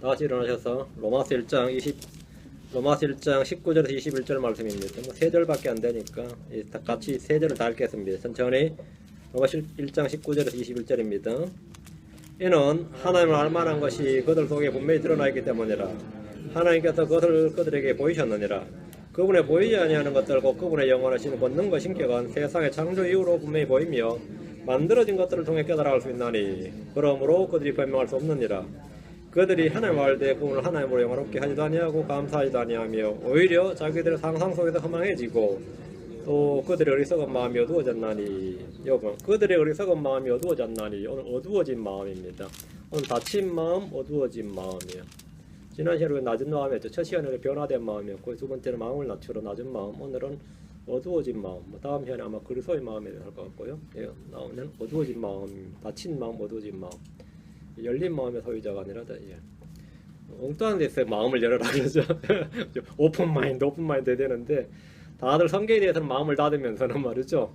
다시 일어나셔서 로마서 1장 19절에서 21절 말씀입니다. 뭐 3절밖에 안 되니까 같이 3절을 다 읽겠습니다. 천천히. 로마서 1장 19절에서 21절입니다. 이는 하나님을 알만한 것이 그들 속에 분명히 드러나 있기 때문이라. 하나님께서 그것을 그들에게 보이셨느니라. 그분의 보이지 아니하는 것들 곧 그분의 영원하신 권능과 신격은 세상의 창조 이후로 분명히 보이며 만들어진 것들을 통해 깨달아갈 수 있나니 그러므로 그들이 변명할 수 없느니라. 그들이 하나님 알되 그분을 하나님으로 영화롭게 하지도 아니하고 감사하지도 아니하며 오히려 자기들의 상상 속에서 허망해지고 또 그들의 어리석은 마음이 어두워졌나니. 여러분, 그들의 어리석은 마음이 어두워졌나니 오늘 어두워진 마음입니다. 오늘 다친 마음, 어두워진 마음이에요. 지난 시간에 낮은 마음이었죠. 첫 시간에 변화된 마음이었고 두 번째는 마음을 낮추러 낮은 마음. 오늘은 어두워진 마음. 다음 시간에 아마 그리스도의 마음이 될 것 같고요. 예, 나오는 어두워진 마음, 다친 마음, 어두워진 마음. 열린 마음의 소유자가 아니라 예. 엉뚱한 데서 마음을 열어라 그러죠. 오픈 마인드 해야 되는데 다들 성경에 대해서는 마음을 닫으면서는 말이죠.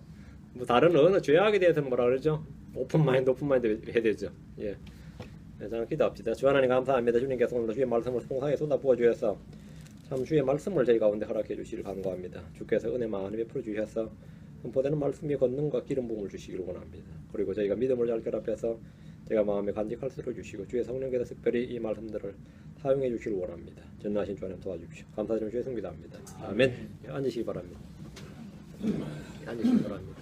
뭐 다른 어느 죄악에 대해서는 뭐라 그러죠? 오픈 마인드 해야 되죠. 예. 네, 자, 기도합시다. 주 하나님 감사합니다. 주님께서 오늘 주의 말씀을 풍성하게 쏟아부어 주셔서 참 주의 말씀을 저희 가운데 허락해 주시길 간구합니다. 주께서 은혜 많이 베풀어 주셔서 선포되는 말씀의 권능과 기름 부음을 주시기를 원합니다. 그리고 저희가 믿음을 잘 결합해서 제가 마음에 간직할 수를 주시고 주의 성령께서 특별히 이 말씀들을 사용해 주시길 원합니다. 전능하신 주 하나님 도와주십시오. 감사드리며 주의 성기도 합니다. 아멘. 앉으시기 바랍니다. 앉으시기 바랍니다.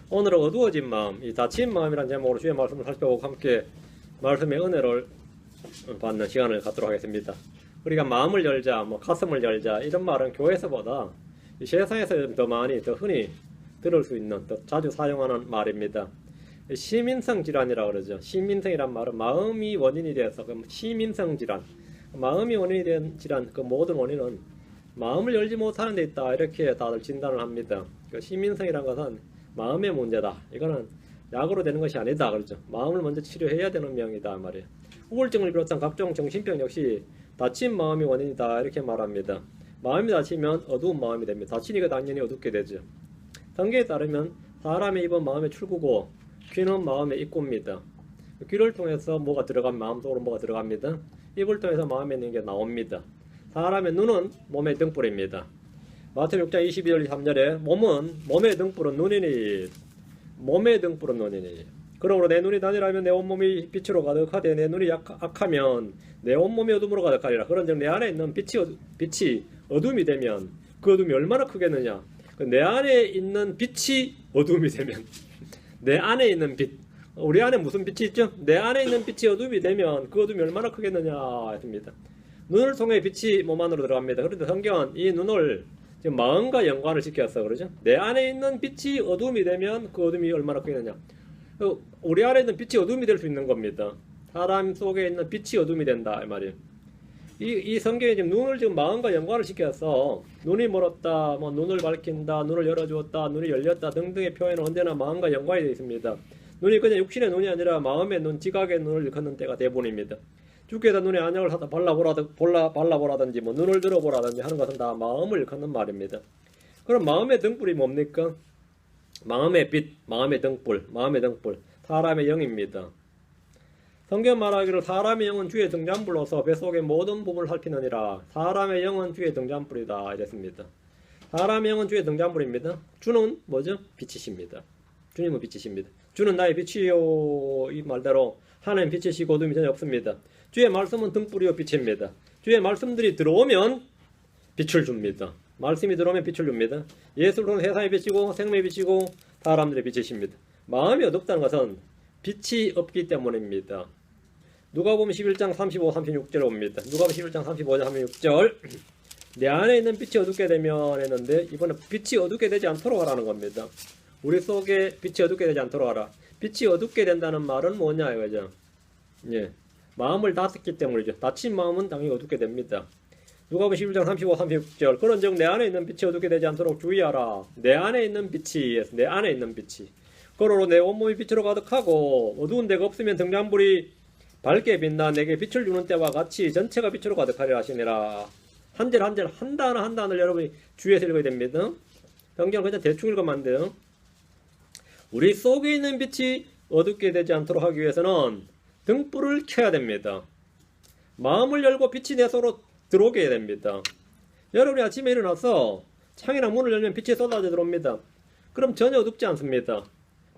오늘은 어두워진 마음, 이 다친 마음이라는 제목으로 주의 말씀을 살펴보고 함께 말씀의 은혜를 받는 시간을 갖도록 하겠습니다. 우리가 마음을 열자, 가슴을 열자 이런 말은 교회에서보다 이 세상에서 더 많이, 더 흔히 들을 수 있는, 더 자주 사용하는 말입니다. 시민성 질환이라고 그러죠. 시민성이란 말은 마음이 원인이 돼서 시민성 질환, 마음이 원인이 된 질환, 그 모든 원인은 마음을 열지 못하는 데 있다 이렇게 다들 진단을 합니다. 그 시민성이란 것은 마음의 문제다. 이거는 약으로 되는 것이 아니다 그러죠. 마음을 먼저 치료해야 되는 병이다 말이에요. 우울증을 비롯한 각종 정신병 역시 다친 마음이 원인이다 이렇게 말합니다. 마음이 다치면 어두운 마음이 됩니다. 다치니까 당연히 어둡게 되죠. 성경에 따르면 사람의 입은 마음의 출구고 귀는 마음의 입구입니다. 귀를 통해서 뭐가 들어가면 마음속으로 뭐가 들어갑니다. 입을 통해서 마음에 있는 게 나옵니다. 사람의 눈은 몸의 등불입니다. 마태복음 6장 22절 23절에 몸의 등불은 눈이니 몸의 등불은 눈이니 그러므로 내 눈이 단일하면 내 온몸이 빛으로 가득하되 내 눈이 악하면 내 온몸이 어둠으로 가득하리라. 그런즉 내 안에 있는 빛이 어둠이 되면 그 어둠이 얼마나 크겠느냐. 내 안에 있는 빛이 어둠이 되면 내 안에 있는 빛, 우리 안에 무슨 빛이 있죠? 내 안에 있는 빛이 어둠이 되면 그 어둠이 얼마나 크겠느냐 했습니다. 눈을 통해 빛이 몸 안으로 들어갑니다. 그런데 성경은 이 눈을 지금 마음과 연관을 시켰어, 그러죠? 내 안에 있는 빛이 어둠이 되면 그 어둠이 얼마나 크겠느냐. 우리 안에 있는 빛이 어둠이 될 수 있는 겁니다. 사람 속에 있는 빛이 어둠이 된다 이 말이에요. 이 성경에 지금 눈을 지금 마음과 연관을 시켜서 눈이 멀었다, 눈을 밝힌다, 눈을 열어주었다, 눈이 열렸다 등등의 표현은 언제나 마음과 연관이 되어 있습니다. 눈이 그냥 육신의 눈이 아니라 마음의 눈, 지각의 눈을 일컫는 때가 대부분입니다. 주께서 눈에 안약을 하다 발라보라든지 눈을 들어보라든지 하는 것은 다 마음을 일컫는 말입니다. 그럼 마음의 등불이 뭡니까? 마음의 빛, 마음의 등불, 사람의 영입니다. 성경 말하기를 사람의 영은 주의 등잔불로서 뱃속의 모든 부분을 살피느니라. 사람의 영은 주의 등잔불이다 이랬습니다. 사람의 영은 주의 등잔불입니다. 주는 뭐죠? 빛이십니다. 주님은 빛이십니다. 주는 나의 빛이요 이 말대로 하나님 빛이시고 어둠이 전혀 없습니다. 주의 말씀은 등불이요 빛입니다. 주의 말씀들이 들어오면 빛을 줍니다. 말씀이 들어오면 빛을 줍니다. 예수를 통해 세상의 빛이고 생명의 빛이고 사람들의 빛이십니다. 마음이 어둡다는 것은 빛이 없기 때문입니다. 누가복음 11장 35, 36절 옵니다. 누가복음 11장 35절 36절 내 안에 있는 빛이 어둡게 되면 했는데 이번에 빛이 어둡게 되지 않도록 하라는 겁니다. 우리 속에 빛이 어둡게 되지 않도록 하라. 빛이 어둡게 된다는 말은 뭐냐 이거죠. 예, 마음을 닫았기 때문이죠. 닫힌 마음은 당연히 어둡게 됩니다. 누가복음 11장 35, 36절 그런즉 내 안에 있는 빛이 어둡게 되지 않도록 주의하라. 내 안에 있는 빛이 그러므로 내 온몸이 빛으로 가득하고 어두운 데가 없으면 등잔불이 밝게 빛나 내게 빛을 주는 때와 같이 전체가 빛으로 가득하리라 하시니라. 한 절 한 절 한 단어를 여러분이 주의해서 읽어야 됩니다. 성경을 그냥 대충 읽으면 안 돼요. 우리 속에 있는 빛이 어둡게 되지 않도록 하기 위해서는 등불을 켜야 됩니다. 마음을 열고 빛이 내 속으로 들어오게 해야 됩니다. 여러분이 아침에 일어나서 창이나 문을 열면 빛이 쏟아져 들어옵니다. 그럼 전혀 어둡지 않습니다.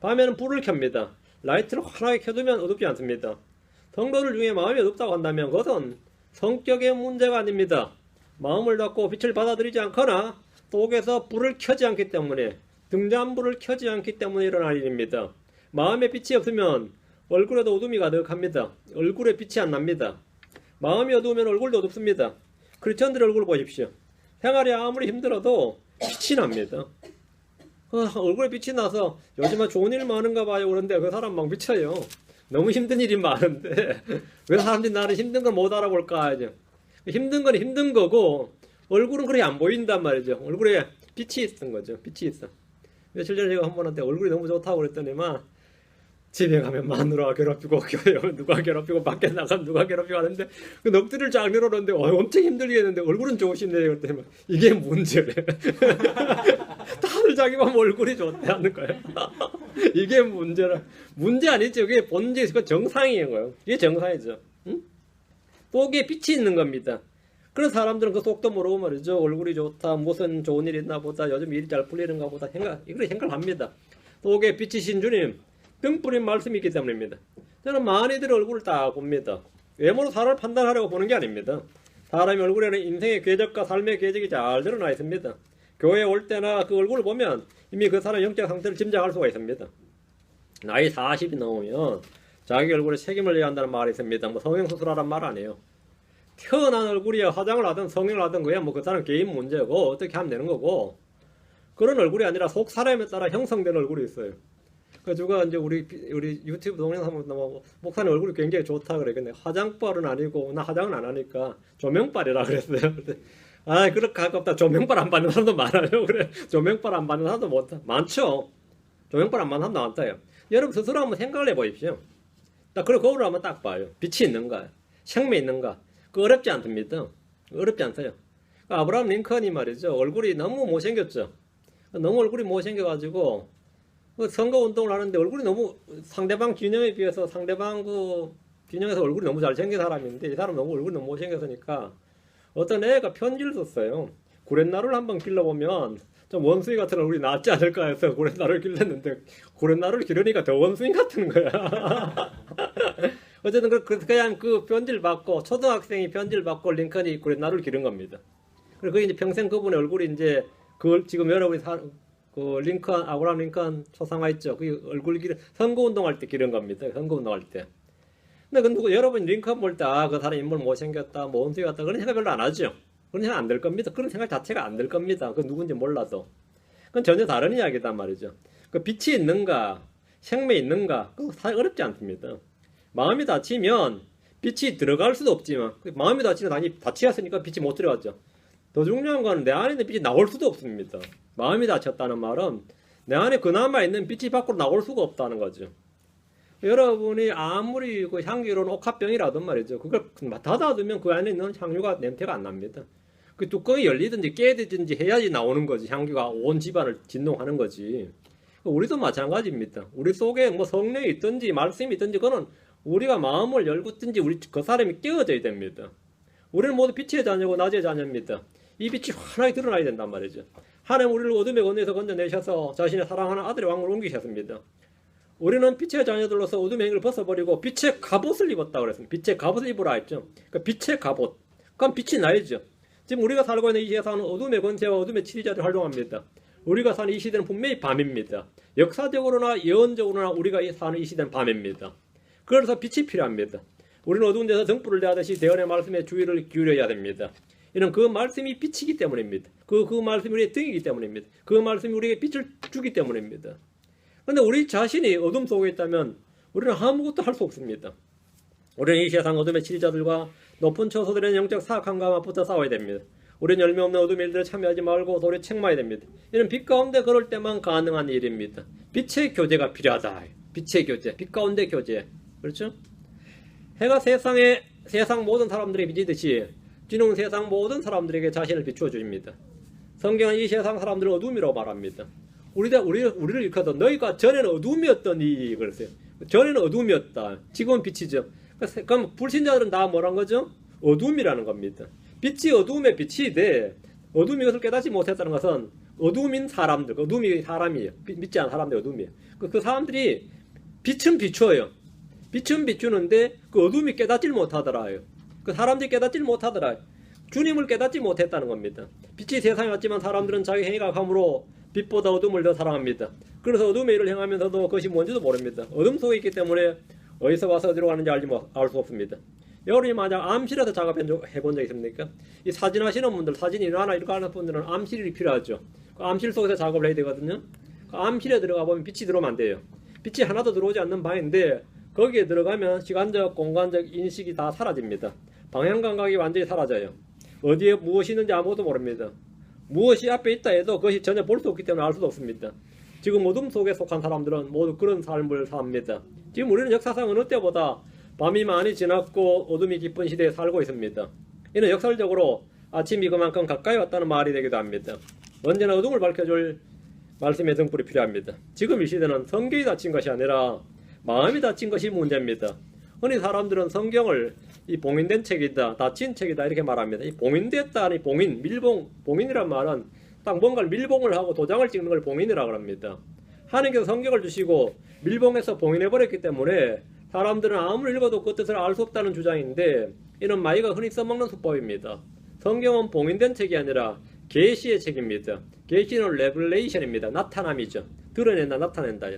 밤에는 불을 켭니다. 라이트를 환하게 켜두면 어둡지 않습니다. 성도들 중에 마음이 어둡다고 한다면 그것은 성격의 문제가 아닙니다. 마음을 닫고 빛을 받아들이지 않거나 속에서 불을 켜지 않기 때문에, 등잔불을 켜지 않기 때문에 일어날 일입니다. 마음에 빛이 없으면 얼굴에도 어둠이 가득합니다. 얼굴에 빛이 안 납니다. 마음이 어두우면 얼굴도 어둡습니다. 크리스천들의 얼굴 보십시오. 생활이 아무리 힘들어도 빛이 납니다. 얼굴에 빛이 나서 요즘은 좋은 일 많은가 봐요. 그런데 그 사람 막 미쳐요. 너무 힘든 일이 많은데 왜 사람들이 나를 힘든 걸 못 알아볼까 이제. 힘든 건 힘든 거고 얼굴은 그렇게 안 보인단 말이죠. 얼굴에 빛이 있는 거죠. 빛이 있어. 며칠 전에 제가 한 분한테 얼굴이 너무 좋다고 그랬더니만 집에 가면 마누라가 괴롭히고 교회 오면 누가 괴롭히고 밖에 나가면 누가 괴롭히고 하는데 그 넋두리를 쫙 늘어놓는데 엄청 힘들겠는데 얼굴은 좋으신데요. 그랬더니 이게 문제래. 다들 자기 보면 얼굴이 좋대 하는 거예요. 이게 문제라. 문제 아니죠. 그게 본질, 그 정상인 거예요. 이게 정상이죠. 응? 속에 빛이 있는 겁니다. 그런 사람들은 그 속도 모르고 말이죠. 얼굴이 좋다, 무슨 좋은 일 있나 보다, 요즘 일이 잘 풀리는가 보다 이걸 생각합니다. 속에 빛이신 주님, 등불인 말씀이 있기 때문입니다. 저는 많이들 얼굴을 딱 봅니다. 외모로 사람을 판단하려고 보는 게 아닙니다. 사람의 얼굴에는 인생의 궤적과 삶의 궤적이 잘 드러나 있습니다. 교회에 올 때나 그 얼굴을 보면 이미 그 사람의 영적 상태를 짐작할 수가 있습니다. 나이 40이 넘으면 자기 얼굴에 책임을 져야 한다는 말이 있습니다. 뭐 성형수술하란 말 아니에요. 태어난 얼굴이야 화장을 하든 성형을 하든 그야 뭐 그 사람 개인 문제고 어떻게 하면 되는 거고, 그런 얼굴이 아니라 속 사람에 따라 형성된 얼굴이 있어요. 그 누가 이제 우리 유튜브 동영상 보면 목사님 얼굴이 굉장히 좋다 그래. 근데 화장빨은 아니고 나 화장은 안 하니까 조명빨이라 그랬어요. 아 그렇게 가깝다. 조명빨 안 받는 사람도 많아요. 그래 조명빨 안 받는 사람도 많죠. 조명빨 안 받는 사람도 많다요. 여러분 스스로 한번 생각을 해보십시오. 딱 그리고 거울을 한번 딱 봐요. 빛이 있는가, 생미 있는가. 그 어렵지 않습니다. 어렵지 않아요. 아브라함 링컨이 말이죠. 얼굴이 너무 못생겼죠. 너무 얼굴이 못생겨가지고 선거 운동을 하는데 얼굴이 너무 상대방 균형에 비해서 상대방 그 균형에서 얼굴이 너무 잘생긴 사람인데 이 사람 너무 얼굴이 너무 못생겼으니까 어떤 애가 편지를 썼어요. 구렛나루를 한번 길러보면 좀 원숭이 같은 얼굴이 낫지 않을까 해서 구렛나루를 길렀는데 구렛나루를 기르니까 더 원숭이 같은 거야. 어쨌든 그냥 그 편지를 받고 초등학생이 편지를 받고 링컨이 구렛나루를 기른 겁니다. 그리고 이제 평생 그분의 얼굴이 이제 그 지금 여러분이 그 링컨, 아브라함 링컨 초상화 있죠. 그 얼굴 선거운동할 때 기른 겁니다. 선거운동할 때. 근데 여러분 링컨 볼 때 그 사람 인물 못생겼다, 뭐 원숭이 같다 그런 생각 별로 안 하죠. 그런 생각 안 들 겁니다. 그런 생각 자체가 안 들 겁니다. 그 누군지 몰라도. 그건 전혀 다른 이야기단 말이죠. 그 빛이 있는가, 생명이 있는가, 그거 사실 어렵지 않습니다. 마음이 닫히면 빛이 들어갈 수도 없지만 마음이 닫히면 당연히 닫히었으니까 빛이 못 들어갔죠. 더 중요한 건 내 안에 있는 빛이 나올 수도 없습니다. 마음이 닫혔다는 말은 내 안에 그나마 있는 빛이 밖으로 나올 수가 없다는 거죠. 여러분이 아무리 그 향기로운 옥합병이라든 말이죠. 그걸 닫아두면 그 안에 있는 향유가 냄새가 안 납니다. 그 뚜껑이 열리든지 깨지든지 해야지 나오는 거지. 향기가 온 집안을 진동하는 거지. 우리도 마찬가지입니다. 우리 속에 뭐 성령이 있든지 말씀이 있든지 그거는 우리가 마음을 열고 든지 우리 그 사람이 깨어져야 됩니다. 우리는 모두 빛의 자녀고 낮의 자녀입니다. 이 빛이 환하게 드러나야 된단 말이죠. 하나님 우리를 어둠의 권에서 건져내셔서 자신의 사랑하는 아들의 왕으로 옮기셨습니다. 우리는 빛의 자녀들로서 어둠의 행위를 벗어버리고 빛의 갑옷을 입었다고 그랬습니다. 빛의 갑옷을 입으라 했죠. 그러니까 빛의 갑옷. 그럼 빛이 나야죠. 지금 우리가 살고 있는 이 세상은 어둠의 권세와 어둠의 치리자를 활동합니다. 우리가 사는 이 시대는 분명히 밤입니다. 역사적으로나 예언적으로나 우리가 사는 이 시대는 밤입니다. 그래서 빛이 필요합니다. 우리는 어두운 데서 등불을 대하듯이 대언의 말씀에 주의를 기울여야 됩니다. 이는 그 말씀이 빛이기 때문입니다. 그 말씀이 우리의 등이기 때문입니다. 그 말씀이 우리에게 빛을 주기 때문입니다. 그런데 우리 자신이 어둠 속에 있다면 우리는 아무것도 할 수 없습니다. 우리는 이 세상 어둠의 치리자들과 높은 처소들의 영적 사악함과 맞붙어 싸워야 됩니다. 우리는 열매 없는 어둠의 일들에 참여하지 말고 도리어 책망해야 됩니다. 이는 빛 가운데 걸을 때만 가능한 일입니다. 빛의 교제가 필요하다. 빛의 교제, 빛 가운데 교제. 그렇죠? 해가 세상 모든 사람들에게 비치듯이 주는 세상 모든 사람들에게 자신을 비추어 주십니다. 성경은 이 세상 사람들을 어둠이라고 말합니다. 우리를 일컬어서 너희가 전에는 어둠이었더니 그랬어요. 전에는 어둠이었다. 지금은 빛이죠. 그럼 불신자들은 다 뭐란 거죠? 어둠이라는 겁니다. 빛이 어둠의 빛이 돼. 어둠이 이것을 깨닫지 못했다는 것은 어둠인 사람들, 어둠이 사람이에요. 믿지 않은 사람들 어둠이에요. 그 사람들이 빛은 비춰요. 빛은 비추는데 그 어둠이 깨닫질 못하더라요. 그 사람들이 깨닫질 못하더라요. 주님을 깨닫지 못했다는 겁니다. 빛이 세상에 왔지만 사람들은 자기 행위가 감으로 빛보다 어둠을 더 사랑합니다. 그래서 어둠의 일을 행하면서도 그것이 뭔지도 모릅니다. 어둠 속에 있기 때문에 어디서 와서 어디로 가는지 알 수 없습니다. 여러분이 만약 암실에서 작업해본 적 있습니까? 이 사진 하시는 분들, 사진 일하나 이렇게 하는 분들은 암실이 필요하죠. 그 암실 속에서 작업을 해야 되거든요. 그 암실에 들어가 보면 빛이 들어오면 안 돼요. 빛이 하나도 들어오지 않는 방인데 거기에 들어가면 시간적, 공간적 인식이 다 사라집니다. 방향 감각이 완전히 사라져요. 어디에 무엇이 있는지 아무것도 모릅니다. 무엇이 앞에 있다 해도 그것이 전혀 볼 수 없기 때문에 알 수도 없습니다. 지금 어둠 속에 속한 사람들은 모두 그런 삶을 삽니다. 지금 우리는 역사상 어느 때보다 밤이 많이 지났고 어둠이 깊은 시대에 살고 있습니다. 이는 역설적으로 아침이 그만큼 가까이 왔다는 말이 되기도 합니다. 언제나 어둠을 밝혀줄 말씀의 등불이 필요합니다. 지금 이 시대는 성경이 닫힌 것이 아니라 마음이 닫힌 것이 문제입니다. 흔히 사람들은 성경을 이 봉인된 책이다, 닫힌 책이다 이렇게 말합니다. 이 봉인됐다, 아니 봉인, 밀봉, 봉인이란 말은 딱 뭔가를 밀봉을 하고 도장을 찍는 걸 봉인이라고 합니다. 하나님께서 성경을 주시고 밀봉해서 봉인해버렸기 때문에 사람들은 아무리 읽어도 그 뜻을 알 수 없다는 주장인데 이는 마이가 흔히 써먹는 수법입니다. 성경은 봉인된 책이 아니라 계시의 책입니다. 계시는 레블레이션입니다. 나타남이죠. 드러낸다, 나타낸다.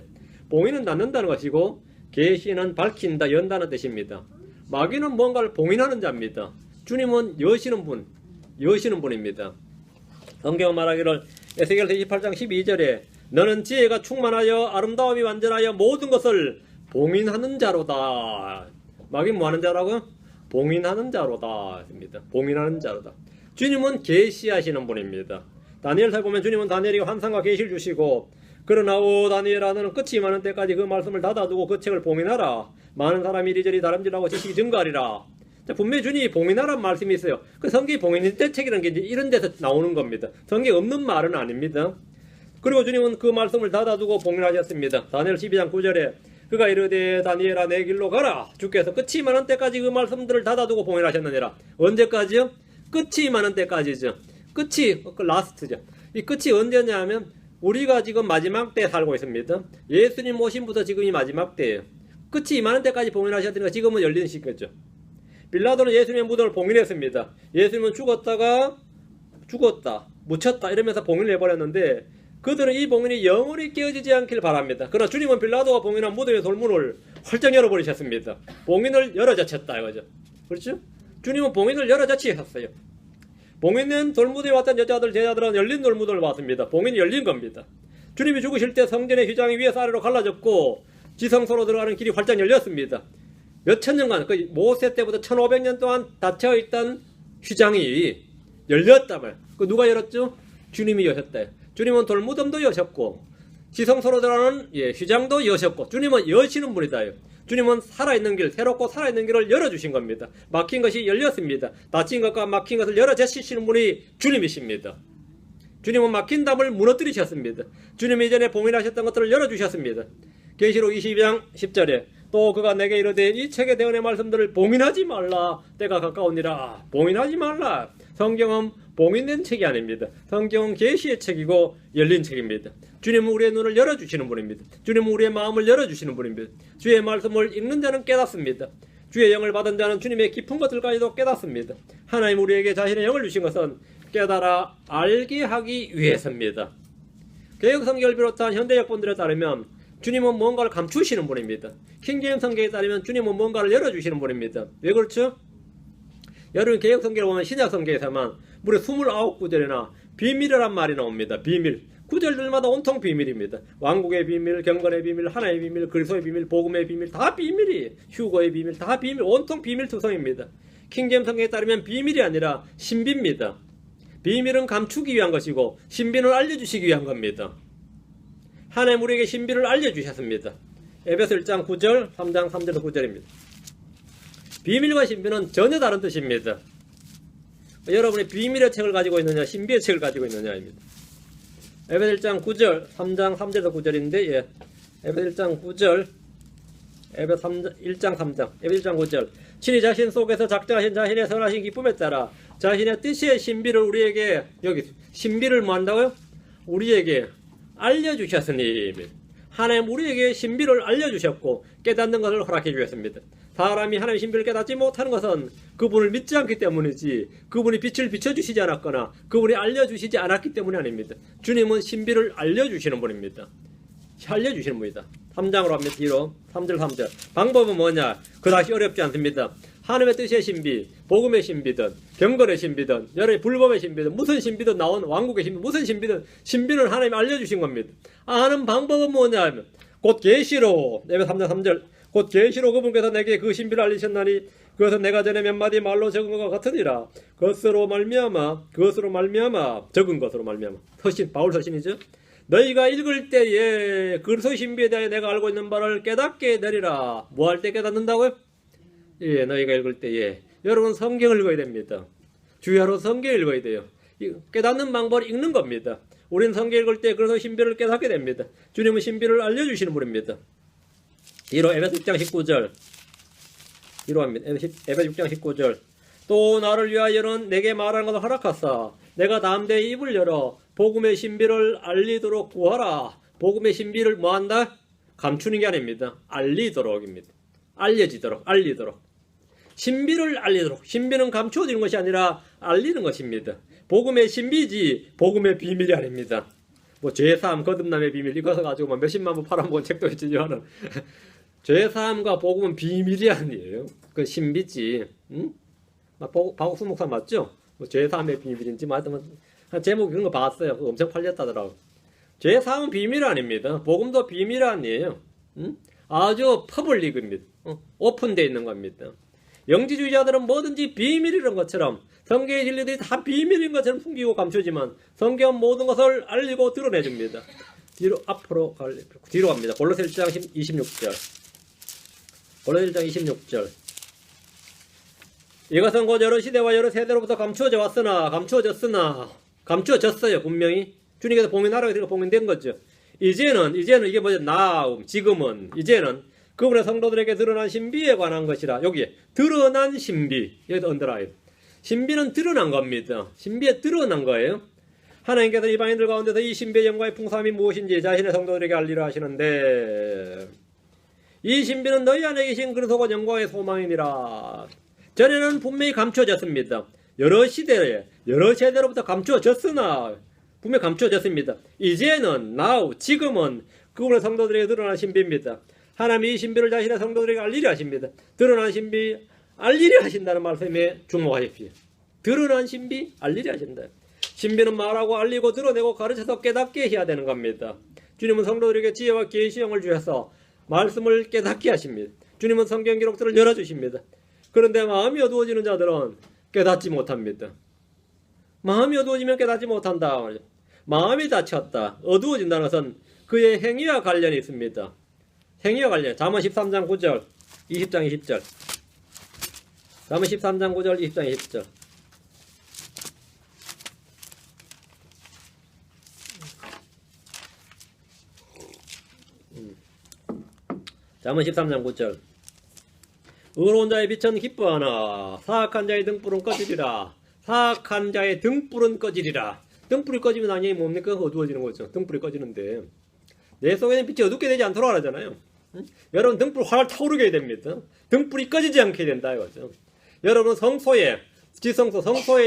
봉인은 닫는다는 것이고 계시는 밝힌다, 연다는 뜻입니다. 마귀는 뭔가를 봉인하는 자입니다. 주님은 여시는 분입니다. 성경 말하기를 에스겔서 28장 12절에 너는 지혜가 충만하여 아름다움이 완전하여 모든 것을 봉인하는 자로다. 마귀는 뭐하는 자라고요? 봉인하는 자로다. 봉인하는 자로다. 주님은 계시하시는 분입니다. 다니엘서에 보면 주님은 다니엘에게 환상과 계시를 주시고 그러나 오 다니엘아 너는 끝이 많은 때까지 그 말씀을 닫아두고 그 책을 봉인하라. 많은 사람이 이리저리 다름질하고 지식이 증가하리라. 자, 분명히 주님이 봉인하라는 말씀이 있어요. 그 성경이 봉인된 책이라는 게 이제 이런 데서 나오는 겁니다. 성경에 없는 말은 아닙니다. 그리고 주님은 그 말씀을 닫아두고 봉인하셨습니다. 다니엘 12장 9절에 그가 이르되 다니엘아 내 길로 가라. 주께서 끝이 많은 때까지 그 말씀들을 닫아두고 봉인하셨느니라. 언제까지요? 끝이 많은 때까지죠. 끝이 라스트죠. 이 끝이 언제냐 하면 우리가 지금 마지막 때에 살고 있습니다. 예수님 오심부터 지금이 마지막 때예요. 끝이 많은 때까지 봉인하셨으니까 지금은 열리는 시기죠. 빌라도는 예수님의 무덤을 봉인했습니다. 예수님은 죽었다, 묻혔다 이러면서 봉인을 해버렸는데 그들은 이 봉인이 영원히 깨어지지 않길 바랍니다. 그러나 주님은 빌라도가 봉인한 무덤의 돌문을 활짝 열어버리셨습니다. 봉인을 열어젖혔다 이거죠. 그렇죠? 주님은 봉인을 열어젖히셨어요. 봉인된 돌무덤에 왔던 여자들, 제자들은 열린 돌무덤을 봤습니다. 봉인이 열린 겁니다. 주님이 죽으실 때 성전의 휘장이 위에서 아래로 갈라졌고 지성소로 들어가는 길이 활짝 열렸습니다. 몇천 년간, 그 모세 때부터 1500년 동안 닫혀있던 휘장이 열렸다면 그 누가 열었죠? 주님이 여셨다. 주님은 돌무덤도 여셨고 지성소로 들어가는 휘장도 여셨고 주님은 여시는 분이다. 주님은 살아있는 길, 새롭고 살아있는 길을 열어주신 겁니다. 막힌 것이 열렸습니다. 닫힌 것과 막힌 것을 열어제시는 분이 주님이십니다. 주님은 막힌 담을 무너뜨리셨습니다. 주님이 이전에 봉인하셨던 것들을 열어주셨습니다. 계시록 22장 10절에 또 그가 내게 이르되 이 책에 대언의 말씀들을 봉인하지 말라. 때가 가까우니라. 봉인하지 말라. 성경은 봉인된 책이 아닙니다. 성경은 계시의 책이고 열린 책입니다. 주님은 우리의 눈을 열어주시는 분입니다. 주님은 우리의 마음을 열어주시는 분입니다. 주의 말씀을 읽는 자는 깨닫습니다. 주의 영을 받은 자는 주님의 깊은 것들까지도 깨닫습니다. 하나님 우리에게 자신의 영을 주신 것은 깨달아 알게 하기 위해서입니다. 개혁성경을 비롯한 현대적 분들에 따르면 주님은 뭔가를 감추시는 분입니다. 킹제임스 성경에 따르면 주님은 뭔가를 열어주시는 분입니다. 왜 그렇죠? 여러분 개혁성경을 보면 신약성경에서만 무려 29구절이나 비밀이란 말이 나옵니다. 비밀. 구절들마다 온통 비밀입니다. 왕국의 비밀, 경건의 비밀, 하나의 비밀, 그리스도의 비밀, 복음의 비밀 다 비밀이에요. 휴거의 비밀 다 비밀, 온통 비밀 투성입니다. 킹제임스 성경에 따르면 비밀이 아니라 신비입니다. 비밀은 감추기 위한 것이고 신비는 알려주시기 위한 겁니다. 하나님 우리에게 신비를 알려주셨습니다. 에베소 1장 9절, 3장 3절에서 9절입니다. 비밀과 신비는 전혀 다른 뜻입니다. 여러분이 비밀의 책을 가지고 있느냐 신비의 책을 가지고 있느냐입니다. 에베소 1장 9절, 3장 3절에서 9절인데 에베소 1장 9절, 에베소 1장 3장 에베소 1장 9절 친히 자신 속에서 작정하신 자신의 선하신 기쁨에 따라 자신의 뜻의 신비를 우리에게 여기 신비를 뭐 한다고요? 우리에게 알려주셨으니 하나님 우리에게 신비를 알려주셨고 깨닫는 것을 허락해 주셨습니다. 사람이 하나님의 신비를 깨닫지 못하는 것은 그분을 믿지 않기 때문이지 그분이 빛을 비춰주시지 않았거나 그분이 알려주시지 않았기 때문이 아닙니다. 주님은 신비를 알려주시는 분입니다. 알려주시는 분이다. 3장으로 합니다. 뒤로 3절 3절 방법은 뭐냐? 그다지 어렵지 않습니다. 하나님의 뜻의 신비, 복음의 신비든 경건의 신비든 여러 불법의 신비든 무슨 신비든 나온 왕국의 신비 무슨 신비든 신비는 하나님이 알려주신 겁니다. 아는 방법은 뭐냐 하면 곧 계시로 에베소 3장 3절 곧 계시로 그분께서 내게 그 신비를 알리셨나니 그것은 내가 전에 몇 마디 말로 적은 것과 같으니라. 그것으로 말미암아 적은 것으로 말미암아 서신 바울 서신이죠. 너희가 읽을 때에 그리스도의 신비에 대해 내가 알고 있는 바를 깨닫게 되리라. 뭐 할 때 깨닫는다고요? 예, 너희가 읽을 때에 여러분 성경을 읽어야 됩니다. 주야로 성경을 읽어야 돼요. 깨닫는 방법을 읽는 겁니다. 우리는 성경 읽을 때 그래서 신비를 깨닫게 됩니다. 주님은 신비를 알려주시는 분입니다. 뒤로 에베소 6장 19절 뒤로 합니다. 에베소 6장 19절 또 나를 위하여는 내게 말하는 것을 허락하사 내가 담대히 입을 열어 복음의 신비를 알리도록 구하라. 복음의 신비를 뭐한다? 감추는 게 아닙니다. 알리도록입니다. 알리도록 신비를 알리도록 신비는 감추어지는 것이 아니라 알리는 것입니다. 복음의 신비지 복음의 비밀이 아닙니다. 뭐 죄사함 거듭남의 비밀 이것을 가지고 뭐 몇십만 부 팔아먹은 책도 있지만은 죄사함과 복음은 비밀이 아니에요. 그 신비지. 응? 박옥수 목사 맞죠? 뭐 죄사함의 비밀인지 맞으면 한 제목 이런 거 봤어요. 그거 엄청 팔렸다더라고. 죄사함은 비밀 아닙니다. 복음도 비밀 아니에요. 응? 아주 퍼블릭입니다. 오픈되어 있는 겁니다. 영지주의자들은 뭐든지 비밀이란 것처럼 성경의 진리들이 다 비밀인 것처럼 숨기고 감추지만 성경은 모든 것을 알리고 드러내줍니다. 뒤로 갑니다. 골로새 1장 26절 골로새 1장 26절 이것은 곧 여러 시대와 여러 세대로부터 감추어졌어요. 분명히 주님께서 봉인하라고 해서 봉인된 거죠. 이제는 이게 뭐죠? 지금은 이제는 그분의 성도들에게 드러난 신비에 관한 것이라. 여기 드러난 신비 여기도 언더라인. 신비는 드러난 겁니다. 신비에 드러난 거예요. 하나님께서 이방인들 가운데서 이 신비의 영광의 풍성함이 무엇인지 자신의 성도들에게 알리려 하시는데 이 신비는 너희 안에 계신 그리스도가 영광의 소망이니라. 전에는 분명히 감추어졌습니다. 여러 세대로부터 감추어졌으나 분명히 감추어졌습니다. 이제는 지금은 그분의 성도들에게 드러난 신비입니다. 하나님이 이 신비를 자신의 성도들에게 알리려 하십니다. 드러난 신비 알리려 하신다는 말씀에 주목하십시오. 드러난 신비 알리려 하신다. 신비는 말하고 알리고 드러내고 가르쳐서 깨닫게 해야 되는 겁니다. 주님은 성도들에게 지혜와 계시형을 주셔서 말씀을 깨닫게 하십니다. 주님은 성경 기록들을 열어주십니다. 그런데 마음이 어두워지는 자들은 깨닫지 못합니다. 마음이 어두워지면 깨닫지 못한다. 마음이 닫혔다. 어두워진다는 것은 그의 행위와 관련이 있습니다. 행위와 관련. 잠언 13장 9절 20장 20절 잠언 13장 9절 20장 20절 잠언 13장 9절 의로운 자의 빛은 기뻐하나 사악한 자의 등불은 꺼지리라. 사악한 자의 등불은 꺼지리라. 등불이 꺼지면 당연히 뭡니까? 어두워지는 거죠. 등불이 꺼지는데 내 속에는 빛이 어둡게 되지 않도록 하잖아요. 여러분 등불 활 타오르게 해야 됩니다. 등불이 꺼지지 않게 된다 이거죠. 여러분 성소에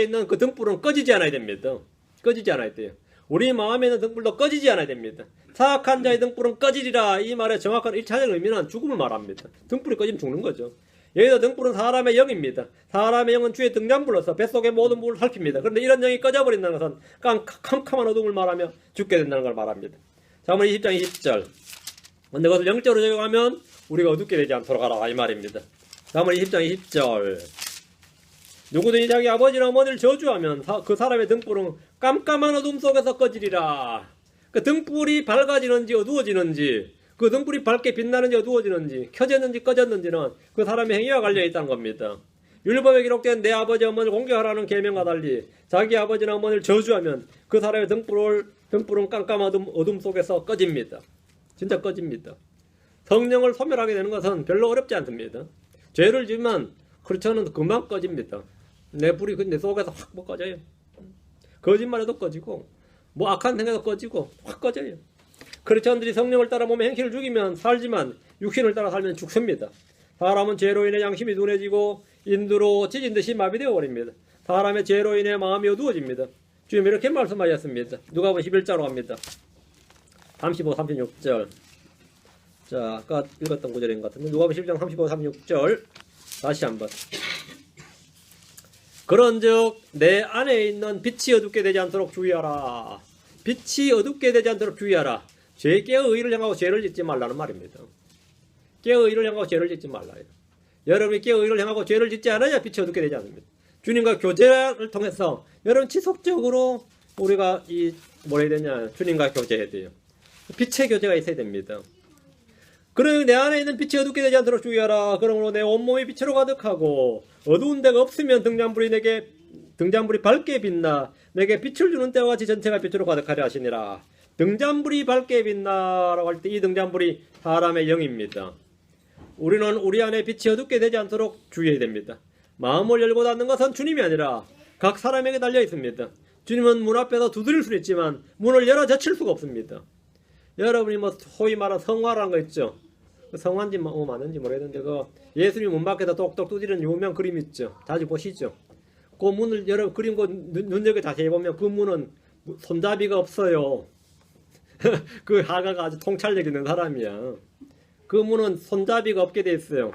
있는 그 등불은 꺼지지 않아야 됩니다. 꺼지지 않아야 돼요. 우리 마음에 있는 등불도 꺼지지 않아야 됩니다. 사악한 자의 등불은 꺼지리라. 이 말의 정확한 1차적 의미는 죽음을 말합니다. 등불이 꺼지면 죽는 거죠. 여기서 등불은 사람의 영입니다. 사람의 영은 주의 등잔불로서 뱃속의 모든 불을 살핍니다. 그런데 이런 영이 꺼져버린다는 것은 캄캄한 어둠을 말하며 죽게 된다는 걸 말합니다. 잠언 20장 20절 근데 그것을 영적으로 적용하면 우리가 어둡게 되지 않도록 하라 이 말입니다. 잠언 20장 20절 누구든지 자기 아버지나 어머니를 저주하면 그 사람의 등불은 깜깜한 어둠 속에서 꺼지리라. 그 등불이 밝아지는지 어두워지는지 그 등불이 밝게 빛나는지 어두워지는지 켜졌는지 꺼졌는지는 그 사람의 행위와 관련이 있다는 겁니다. 율법에 기록된 내 아버지 어머니를 공경하라는 계명과 달리 자기 아버지나 어머니를 저주하면 그 사람의 등불은 깜깜한 어둠 속에서 꺼집니다. 진짜 꺼집니다. 성령을 소멸하게 되는 것은 별로 어렵지 않습니다. 죄를 지으면 크리스천은 금방 꺼집니다. 내 불이 내 속에서 확 꺼져요. 거짓말해도 꺼지고 뭐 악한 생각도 꺼지고 확 꺼져요. 크리스천들이 성령을 따라 몸의 행실을 죽이면 살지만 육신을 따라 살면 죽습니다. 사람은 죄로 인해 양심이 둔해지고 인두로 찢은 듯이 마비되어 버립니다. 사람의 죄로 인해 마음이 어두워집니다. 주님 이렇게 말씀하셨습니다. 누가복음 11장으로 갑니다. 35, 36절. 자, 아까 읽었던 구절인 것 같은데 누가복음 11장 35, 36절 다시 한번. 그런즉 내 안에 있는 빛이 어둡게 되지 않도록 주의하라. 빛이 어둡게 되지 않도록 주의하라. 죄의 의를 향하고 죄를 짓지 말라는 말입니다. 깨어 의를 향하고 죄를 짓지 말라요. 여러분이 깨어 의를 향하고 죄를 짓지 않아야 빛이 어둡게 되지 않습니다. 주님과 교제를 통해서 여러분 지속적으로 우리가 뭐라 해야 되냐, 주님과 교제해야 돼요. 빛의 교제가 있어야 됩니다. 그러니 내 안에 있는 빛이 어둡게 되지 않도록 주의하라. 그러므로 내 온몸이 빛으로 가득하고 어두운 데가 없으면 등잔불이 밝게 빛나 내게 빛을 주는 때와 같이 전체가 빛으로 가득하려 하시니라. 등잔불이 밝게 빛나라고 할 때 이 등잔불이 사람의 영입니다. 우리는 우리 안에 빛이 어둡게 되지 않도록 주의해야 됩니다. 마음을 열고 닫는 것은 주님이 아니라 각 사람에게 달려 있습니다. 주님은 문 앞에서 두드릴 수 있지만 문을 열어 젖힐 수가 없습니다. 여러분이 뭐 소위 말하는 성화라는 거 있죠. 성화인지 뭐 맞는지 모르겠는데 그 예수님 문 밖에다 똑똑 두드리는 유명 그림 있죠. 자주 보시죠. 그 문을 열어 그림 그 눈여겨 자세히 보면 그 문은 손잡이가 없어요. 그 화가가 아주 통찰력 있는 사람이야. 그 문은 손잡이가 없게 돼 있어요.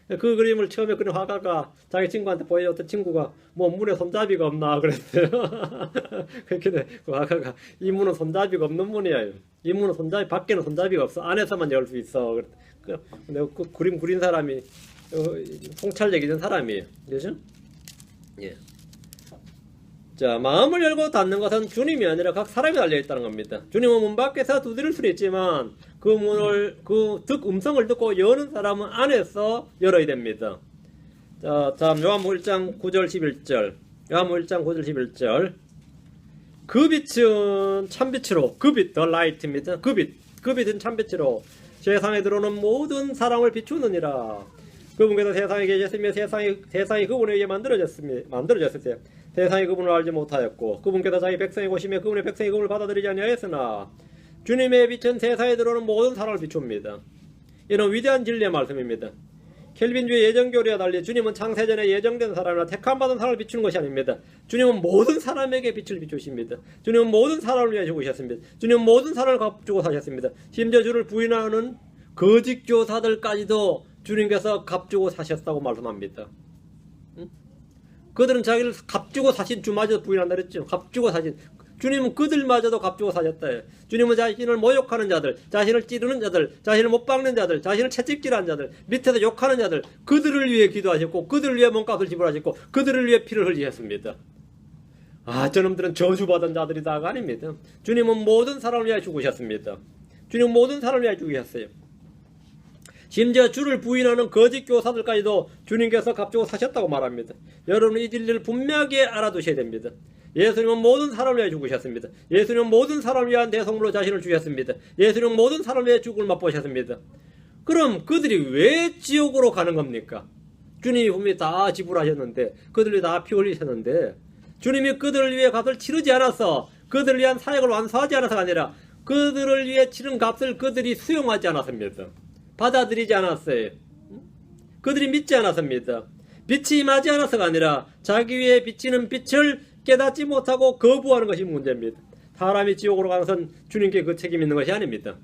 그 그림을 처음에 그린 화가가 자기 친구한테 보여줬던 친구가 뭐 문에 손잡이가 없나 그랬어요. 그렇게 그 화가가 이 문은 손잡이가 없는 문이에요. 이 문은 밖에는 손잡이가 없어. 안에서만 열 수 있어. 근데 그 그림 그린 사람이 통찰력 있는 사람이에요. 그죠? 예. 자, 마음을 열고 닫는 것은 주님이 아니라 각 사람이 달려있다는 겁니다. 주님은 문 밖에서 두드릴 수는 있지만 그 문을 음성을 듣고 여는 사람은 안에서 열어야 됩니다. 자, 다음 요한복음 1장 9절 11절. 요한복음 1장 9절 11절. 그 빛은 참빛으로, 그 빛, the light입니다. 그 빛은 참빛으로 세상에 들어오는 모든 사람을 비추느니라. 그분께서 세상에 계셨으며 세상이 그분에 의해 만들어졌을 때 세상이 그분을 알지 못하였고 그분께서 자기 백성이 오시며 그분의 백성이 그분을 받아들이지 아니하였으나 주님의 빛은 세상에 들어오는 모든 사람을 비춥니다. 이는 위대한 진리의 말씀입니다. 켈빈주의 예정교리와 달리 주님은 창세전에 예정된 사람이나 택함받은 사람을 비추는 것이 아닙니다. 주님은 모든 사람에게 빛을 비추십니다. 주님은 모든 사람을 위해 죽으셨습니다. 주님은 모든 사람을 값주고 사셨습니다. 심지어 주를 부인하는 거짓 교사들까지도 주님께서 값주고 사셨다고 말씀합니다. 그들은 자기를 값주고 사신 주마저 부인한다 그랬죠. 값주고 사신. 주님은 그들마저도 값주고 사셨다. 주님은 자신을 모욕하는 자들, 자신을 찌르는 자들, 자신을 못 박는 자들, 자신을 채찍질하는 자들, 밑에서 욕하는 자들, 그들을 위해 기도하셨고 그들을 위해 몸값을 지불하셨고 그들을 위해 피를 흘리셨습니다. 아, 저놈들은 저주받은 자들이다가 아닙니다. 주님은 모든 사람을 위해 죽으셨습니다. 주님은 모든 사람을 위해 죽으셨어요. 심지어 주를 부인하는 거짓 교사들까지도 주님께서 값주고 사셨다고 말합니다. 여러분은 이 진리를 분명하게 알아두셔야 됩니다. 예수님은 모든 사람을 위해 죽으셨습니다. 예수님은 모든 사람을 위한 대성물로 자신을 주셨습니다. 예수님은 모든 사람을 위해 죽음을 맛보셨습니다. 그럼 그들이 왜 지옥으로 가는 겁니까? 주님이 분명히 다 지불하셨는데 그들이 다 피 흘리셨는데 주님이 그들을 위해 값을 치르지 않아서 그들을 위한 사역을 완수하지 않아서가 아니라 그들을 위해 치른 값을 그들이 수용하지 않았습니다. 받아들이지 않았어요. 그들이 믿지 않았습니다. 빛이 임하지 않아서가 아니라 자기 위에 비치는 빛을 깨닫지 못하고 거부하는 것이 문제입니다. 사람이 지옥으로 가는 것은 주님께 그 책임이 있는 것이 아닙니다.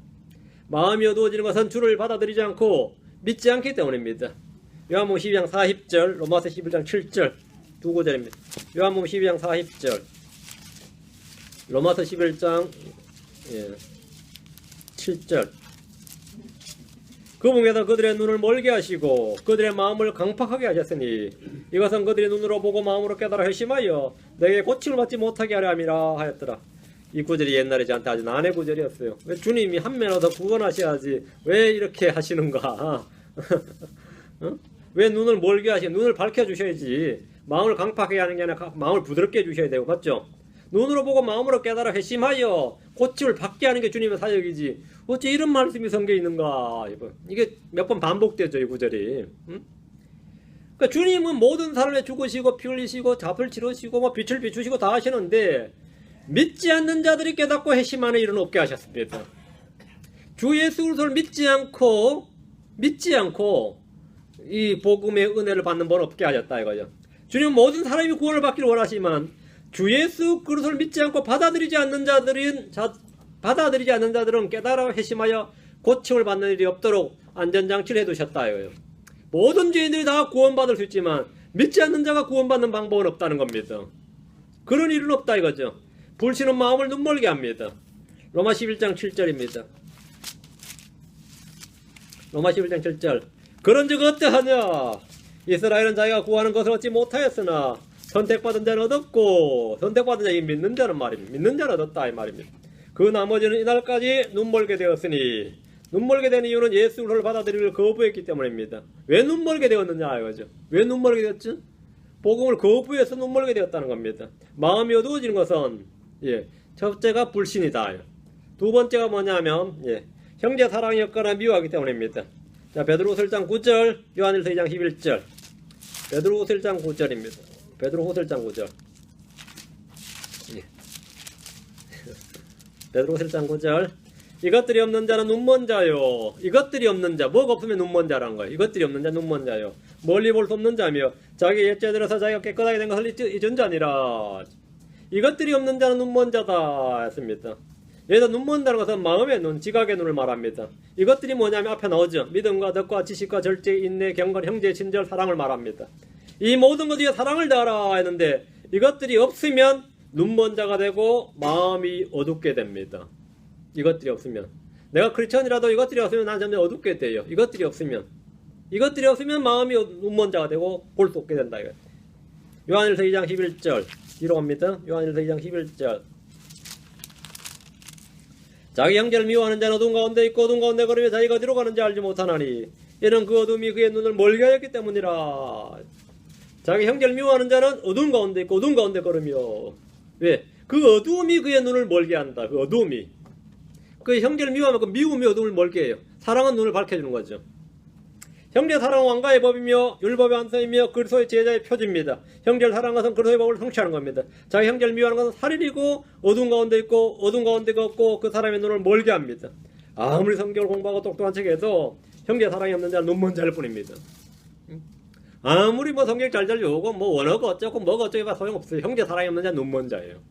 마음이 어두워지는 것은 주를 받아들이지 않고 믿지 않기 때문입니다. 요한복음 12장 40절, 로마서 11장 7절 두 구절입니다. 요한복음 12장 40절, 로마서 11장 7절. 그분께서 그들의 눈을 멀게 하시고 그들의 마음을 강팍하게 하셨으니 이것은 그들의 눈으로 보고 마음으로 깨달아 회심하여 내게 고침을 받지 못하게 하려 함이라 하였더라. 이 구절이 옛날에 저한테 아주 난해 구절이었어요. 왜 주님이 한 면을 더 구원하셔야지 왜 이렇게 하시는가? 왜 눈을 멀게 하시는? 눈을 밝혀 주셔야지. 마음을 강팍하게 하는 게 아니라 마음을 부드럽게 해주셔야 되고, 맞죠? 눈으로 보고 마음으로 깨달아 회심하여 고침을 받게 하는 게 주님의 사역이지. 어째 이런 말씀이 성경에 있는가. 이게 몇 번 반복되죠, 이 구절이. 그러니까 주님은 모든 사람에 죽으시고 피 흘리시고 잡을 치르시고 뭐 빛을 비추시고 다 하시는데 믿지 않는 자들이 깨닫고 회심하는 일은 없게 하셨습니다. 주 예수 그리스도를 믿지 않고 이 복음의 은혜를 받는 번 없게 하셨다 이거죠. 주님은 모든 사람이 구원을 받기를 원하시지만 주 예수 그리스도를 믿지 않고 받아들이지 않는 자들은 깨달아 회심하여 고침을 받는 일이 없도록 안전장치를 해두셨다 이거예요. 모든 죄인들이 다 구원받을 수 있지만 믿지 않는 자가 구원받는 방법은 없다는 겁니다. 그런 일은 없다 이거죠. 불신은 마음을 눈멀게 합니다. 로마 11장 7절입니다. 로마 11장 7절. 그런즉 어떠하냐? 이스라엘은 자기가 구하는 것을 얻지 못하였으나 선택받은 자는 얻었고 선택받은 자이 믿는 자는 말입니다. 믿는 자는 얻었다 이 말입니다. 그 나머지는 이날까지 눈멀게 되었으니 눈멀게 된 이유는 예수 그리스도를 받아들이기를 거부했기 때문입니다. 왜 눈멀게 되었느냐 이거죠. 왜 눈멀게 되었죠? 복음을 거부해서 눈멀게 되었다는 겁니다. 마음이 어두워지는 것은 첫째가 불신이다. 두 번째가 뭐냐면 형제 사랑이 없거나 미워하기 때문입니다. 자, 베드로후서 1장 9절, 요한일서 2장 11절. 베드로후서 1장 9절입니다. 베드로후서 1장 9절. 베드로후서 1장 9절. 이것들이 없는 자는 눈먼 자요. 이것들이 없는 자, 뭐가 없으면 눈먼 자란 거예요. 이것들이 없는 자 눈먼 자요. 멀리 볼 수 없는 자며 자기 옛죄 들어서 자기가 깨끗하게 된 것을 잊은 자니라. 이것들이 없는 자는 눈먼 자다 했습니다. 여기서 눈먼다는 것은 마음의 눈, 지각의 눈을 말합니다. 이것들이 뭐냐면 앞에 나오죠. 믿음과 덕과 지식과 절제, 인내, 경건, 형제, 친절, 사랑을 말합니다. 이 모든 것 위에 사랑을 다하라 했는데 이것들이 없으면 눈먼 자가 되고 마음이 어둡게 됩니다. 이것들이 없으면 내가 크리스천이라도 이것들이 없으면 난 점점 어둡게 돼요. 이것들이 없으면 마음이 눈먼 자가 되고 볼 수 없게 된다. 요한일서 2장 11절 뒤로 갑니다. 요한일서 2장 11절. 자기 형제를 미워하는 자는 어둠 가운데 있고 어둠 가운데 걸으며 자기가 어디로 가는지 알지 못하나니 이는 그 어둠이 그의 눈을 멀게 하였기 때문이라. 자기 형제를 미워하는 자는 어둠 가운데 있고 어둠 가운데 걸으며 왜? 그 어둠이 그의 눈을 멀게 한다. 그 어둠이. 그 형제를 미워하면 그 미움이 어둠을 멀게 해요. 사랑은 눈을 밝혀주는 거죠. 형제 사랑은 왕가의 법이며 율법의 완성이며 그리스도의 제자의 표지입니다. 형제를 사랑하는 것은 그리스도의 법을 성취하는 겁니다. 자기 형제를 미워하는 것은 살인이고 어둠 가운데 있고 어둠 가운데 걷고 그 사람의 눈을 멀게 합니다. 아무리 성경을 공부하고 똑똑한 척해도 형제 사랑이 없는 자는 눈먼 자일 뿐입니다. 아무리 뭐 성경 잘 요고 뭐 원어가 어쩌고 뭐가 어쩌고 해봐 소용없어요. 형제 사랑이 없는 자는 눈먼 자예요.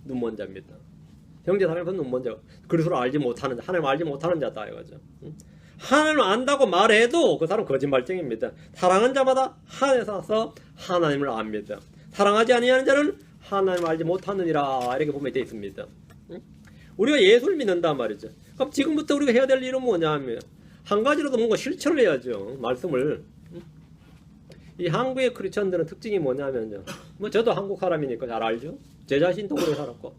눈먼 자입니다. 형제 사랑이 없는 눈먼 자. 그리스도를 알지 못하는 자, 하나님을 알지 못하는 자다 이거죠. 하나님을 안다고 말해도 그 사람은 거짓말쟁입니다. 사랑하는 자마다 하늘에서 하나님을 압니다. 사랑하지 아니하는 자는 하나님을 알지 못하느니라 이렇게 보면 되어 있습니다. 우리가 예수를 믿는단 말이죠. 그럼 지금부터 우리가 해야 될 일은 뭐냐면 한 가지라도 뭔가 실천을 해야죠. 말씀을. 이 한국의 크리스천들은 특징이 뭐냐면요. 뭐 저도 한국 사람이니까 잘 알죠. 제 자신도 오래 살았고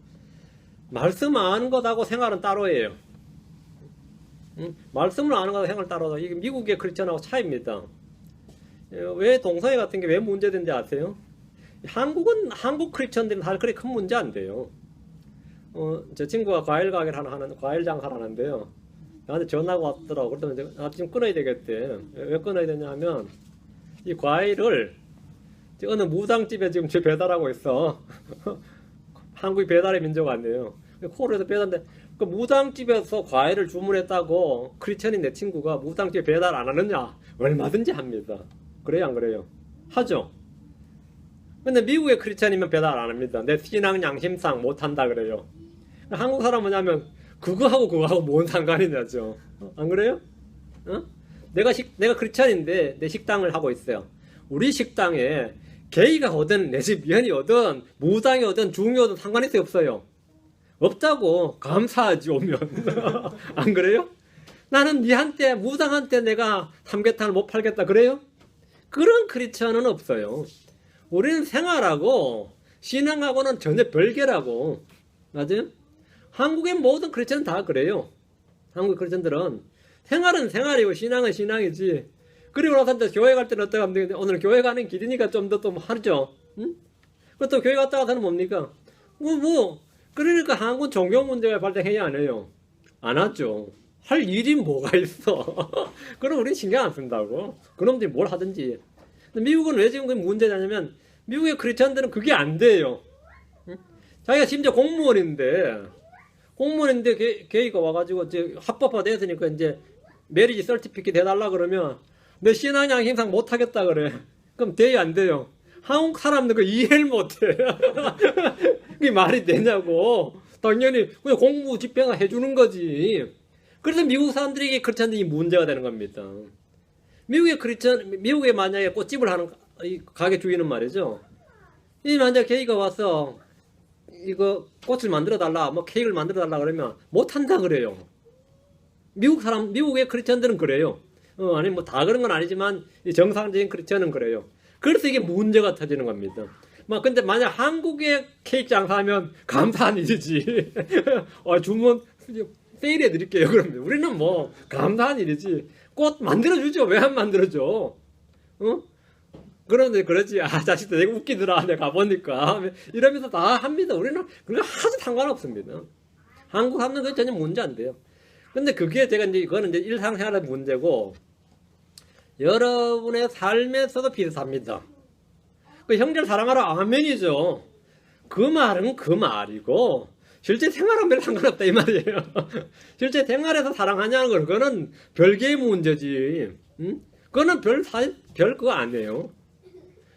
말씀 아는 것하고 생활은 따로예요. 말씀을 아는 것하고 생활 따로다. 이게 미국의 크리스천하고 차이입니다. 왜 동성애 같은 게 왜 문제된지 아세요? 한국 크리스천들은 사실 그렇게 큰 문제 안 돼요. 제 친구가 과일 가게를 하는 과일 장사를 하는데요. 나한테 전화가 왔더라고. 그랬더니 나 지금 끊어야 되겠대. 왜 끊어야 되냐 하면 이 과일을 어느 무당집에 지금 배달하고 있어. 한국이 배달의 민족 아니에요. 코로에서 배달인데 그 무당집에서 과일을 주문했다고 크리스천인 내 친구가 무당집에 배달 안 하느냐? 얼마든지 합니다. 그래요 안 그래요? 하죠. 근데 미국의 크리스천이면 배달 안 합니다. 내 신앙 양심상 못한다 그래요. 한국 사람 뭐냐면 그거하고 뭔 상관이냐죠. 안 그래요? 내가 크리스천인데 내 식당을 하고 있어요. 우리 식당에 게이가 오든 레즈비언이 오든 무당이 오든 중이 오든 상관이 없어요. 없다고 감사하지 오면. 안 그래요? 나는 니한테 무당한테 내가 삼계탕을 못 팔겠다 그래요? 그런 크리스천은 없어요. 우리는 생활하고 신앙하고는 전혀 별개라고. 맞아요? 한국의 모든 크리스천은 다 그래요. 한국 크리스천들은 생활은 생활이고 신앙은 신앙이지. 그리고 나서 교회 갈 때는 어떻게 하면 되는데 오늘 교회 가는 길이니까 좀 더 또 하죠. 응? 그것도 교회 갔다 와서는 뭡니까? 그러니까 한국 종교 문제가 발생해야 안 해요? 안 하죠. 할 일이 뭐가 있어? 그럼 우리 신경 안 쓴다고. 그놈들이 뭘 하든지. 근데 미국은 왜 지금 그 문제냐면 미국의 크리스천들은 그게 안 돼요. 응? 자기가 심지어 공무원인데 걔가 와가지고 이제 합법화 됐으니까 이제 메리지 서티피킷 해달라 그러면 내 신앙양 행상 못하겠다 그래. 그럼 돼야 안 돼요? 한국 사람들 그 이해를 못해. 그게 말이 되냐고. 당연히 그냥 공무 집행을 해주는 거지. 그래서 미국 사람들에게 크리스천들이 문제가 되는 겁니다. 미국에 만약에 꽃집을 하는 이 가게 주인은 말이죠. 이 만약에 걔가 와서 이거 꽃을 만들어 달라, 뭐 케이크를 만들어 달라 그러면 못 한다 그래요. 미국의 크리스천들은 그래요. 아니 뭐 다 그런 건 아니지만 이 정상적인 크리스천은 그래요. 그래서 이게 문제가 터지는 겁니다. 근데 만약 한국의 케이크 장사하면 감사한 일이지. 주문 세일해 드릴게요. 그러면 우리는 뭐 감사한 일이지. 꽃 만들어주죠. 왜 안 만들어줘? 그런데 그러지. 자식들 내가 웃기더라. 내가 가보니까 이러면서 다 합니다. 우리는 그거 아주 상관없습니다. 한국 사람들은 그게 전혀 문제 안 돼요. 근데 그게 이거는 이제 일상생활의 문제고 여러분의 삶에서도 비슷합니다. 그 형제를 사랑하라 아멘이죠. 그 말은 그 말이고 실제 생활은 별 상관없다 이 말이에요. 실제 생활에서 사랑하냐는 건 그거는 별개의 문제지. 그거는 별 그거 아니에요.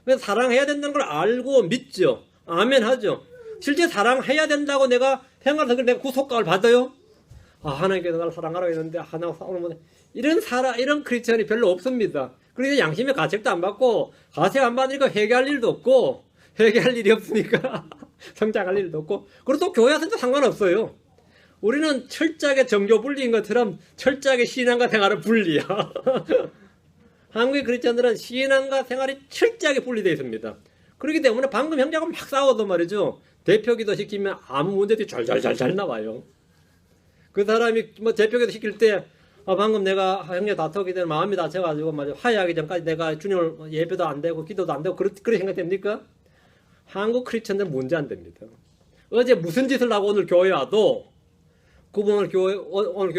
그래서 사랑해야 된다는 걸 알고 믿죠. 아멘 하죠. 실제 사랑해야 된다고 내가 생활에서 내가 구속감을 받아요? 하나님께서 나를 사랑하라고 했는데 하나님과 싸우는 이런 크리스천이 별로 없습니다. 그래서 양심의 가책도 안 받고 가책 안 받으니까 회개할 일도 없고 회개할 일이 없으니까 성장할 일도 없고 그리고 또 교회 와서도 상관없어요. 우리는 철저하게 정교 분리인 것처럼 철저하게 신앙과 생활은 분리야. 한국의 크리스천들은 신앙과 생활이 철저하게 분리되어 있습니다. 그렇기 때문에 방금 형제가 막 싸워도 말이죠. 대표기도 시키면 아무 문제도 잘 나와요. 그 사람이 뭐 대표기도 시킬 때 방금 내가 형제 다투기 때문에 마음이 다쳐가지고 화해하기 전까지 내가 주님을 예배도 안 되고 기도도 안 되고 그렇게 생각됩니까? 한국 크리스천들 문제 안 됩니다. 어제 무슨 짓을 하고 오늘 교회 와도 오늘 교회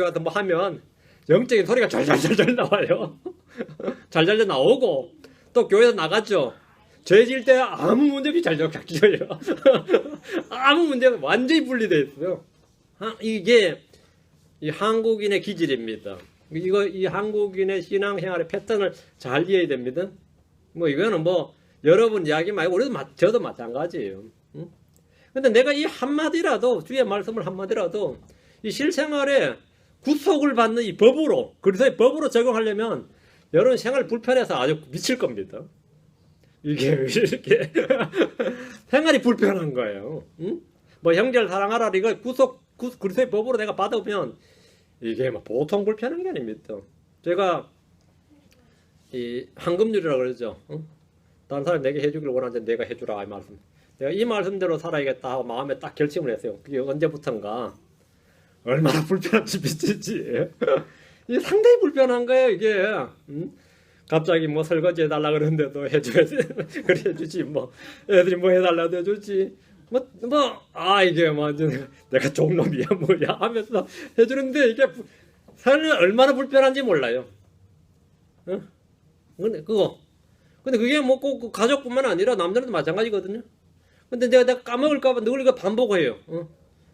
와서 뭐 하면 영적인 소리가 잘 나와요. 잘 나오고 또 교회에서 나갔죠. 죄 질 때 아무 문제 없이 잘 지어요. 아무 문제 없이 완전히 분리되어 있어요. 이게 이 한국인의 기질입니다. 이 한국인의 신앙생활의 패턴을 잘 이해해야 됩니다. 이거는 여러분 이야기 말고 저도 마찬가지예요. 근데 내가 이 한마디라도 주의 말씀을 한마디라도 이 실생활에 구속을 받는 이 법으로 그래서 법으로 적용하려면 여러분 생활 불편해서 아주 미칠 겁니다. 이게 왜 이렇게 생활이 불편한 거예요. 형제를 사랑하라 이거 그리스도의 법으로 내가 받아보면 이게 보통 불편한 게 아닙니다. 제가 이 황금률이라고 그러죠. 다른 사람이 내게 해주기를 원하는데 내가 해주라 이 말씀. 내가 이 말씀대로 살아야겠다 하고 마음에 딱 결심을 했어요. 그게 언제부턴가 얼마나 불편한지 미치지. 이게 상당히 불편한 거예요 이게. 갑자기 설거지 해달라 그러는데도 해줘야지. 그래 해주지 애들이 해달라도 해주지. 이게 내가 종놈이야 뭐야 하면서 해주는데 이게 사람은 얼마나 불편한지 몰라요. 근데 그게 꼭 가족뿐만 아니라 남들도 마찬가지거든요. 근데 내가 까먹을까봐 늘 이거 반복해요.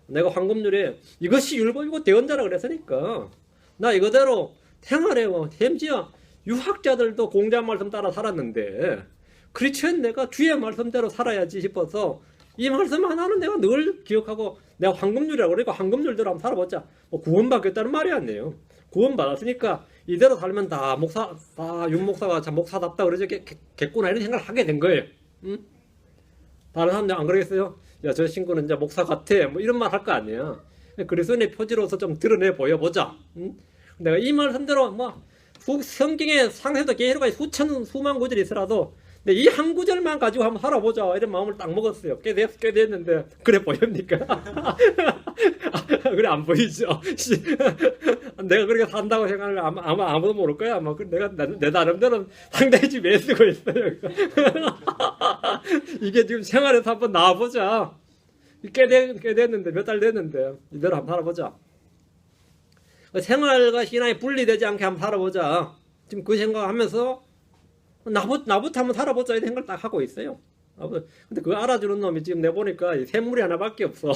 내가 황금률에 이것이 율법이고 대언자라 그랬으니까 나 이거대로 생활해. 심지어 유학자들도 공자의 말씀 따라 살았는데 크리스천 내가 주의 말씀대로 살아야지 싶어서 이 말씀 하나는 내가 늘 기억하고 내가 황금률이라고 그러니까 황금률대로 한번 살아보자. 구원받겠다는 말이 아니에요. 구원받았으니까 이대로 살면 다 윤목사가 참 목사답다 그러죠. 겠구나 이런 생각을 하게 된 거예요. 다른 사람들 안 그러겠어요? 야, 저 친구는 이제 목사 같아. 이런 말 할 거 아니야. 그리스도인의 표지로서 좀 드러내 보여보자. 내가 이 말씀대로 성경에 상세도 계시록까지 수만 구절이 있어라도 근데 이 한 구절만 가지고 한번 살아보자 이런 마음을 딱 먹었어요. 꽤 됐는데 그래 보입니까? 그래 안 보이죠. 내가 그렇게 산다고 생각하면 아마 아무도 모를 거야. 아마 내가 내 나름대로 상당히 지금 애쓰고 있어요. 이게 지금 생활에서 한번 나와보자. 꽤 됐는데, 몇 달 됐는데, 이대로 한번 살아보자. 생활과 신앙이 분리되지 않게 한번 살아보자. 지금 그 생각하면서, 나부터 한번 살아보자. 이런 생각을 딱 하고 있어요. 근데 그거 알아주는 놈이 지금 내보니까 샘물이 하나밖에 없어.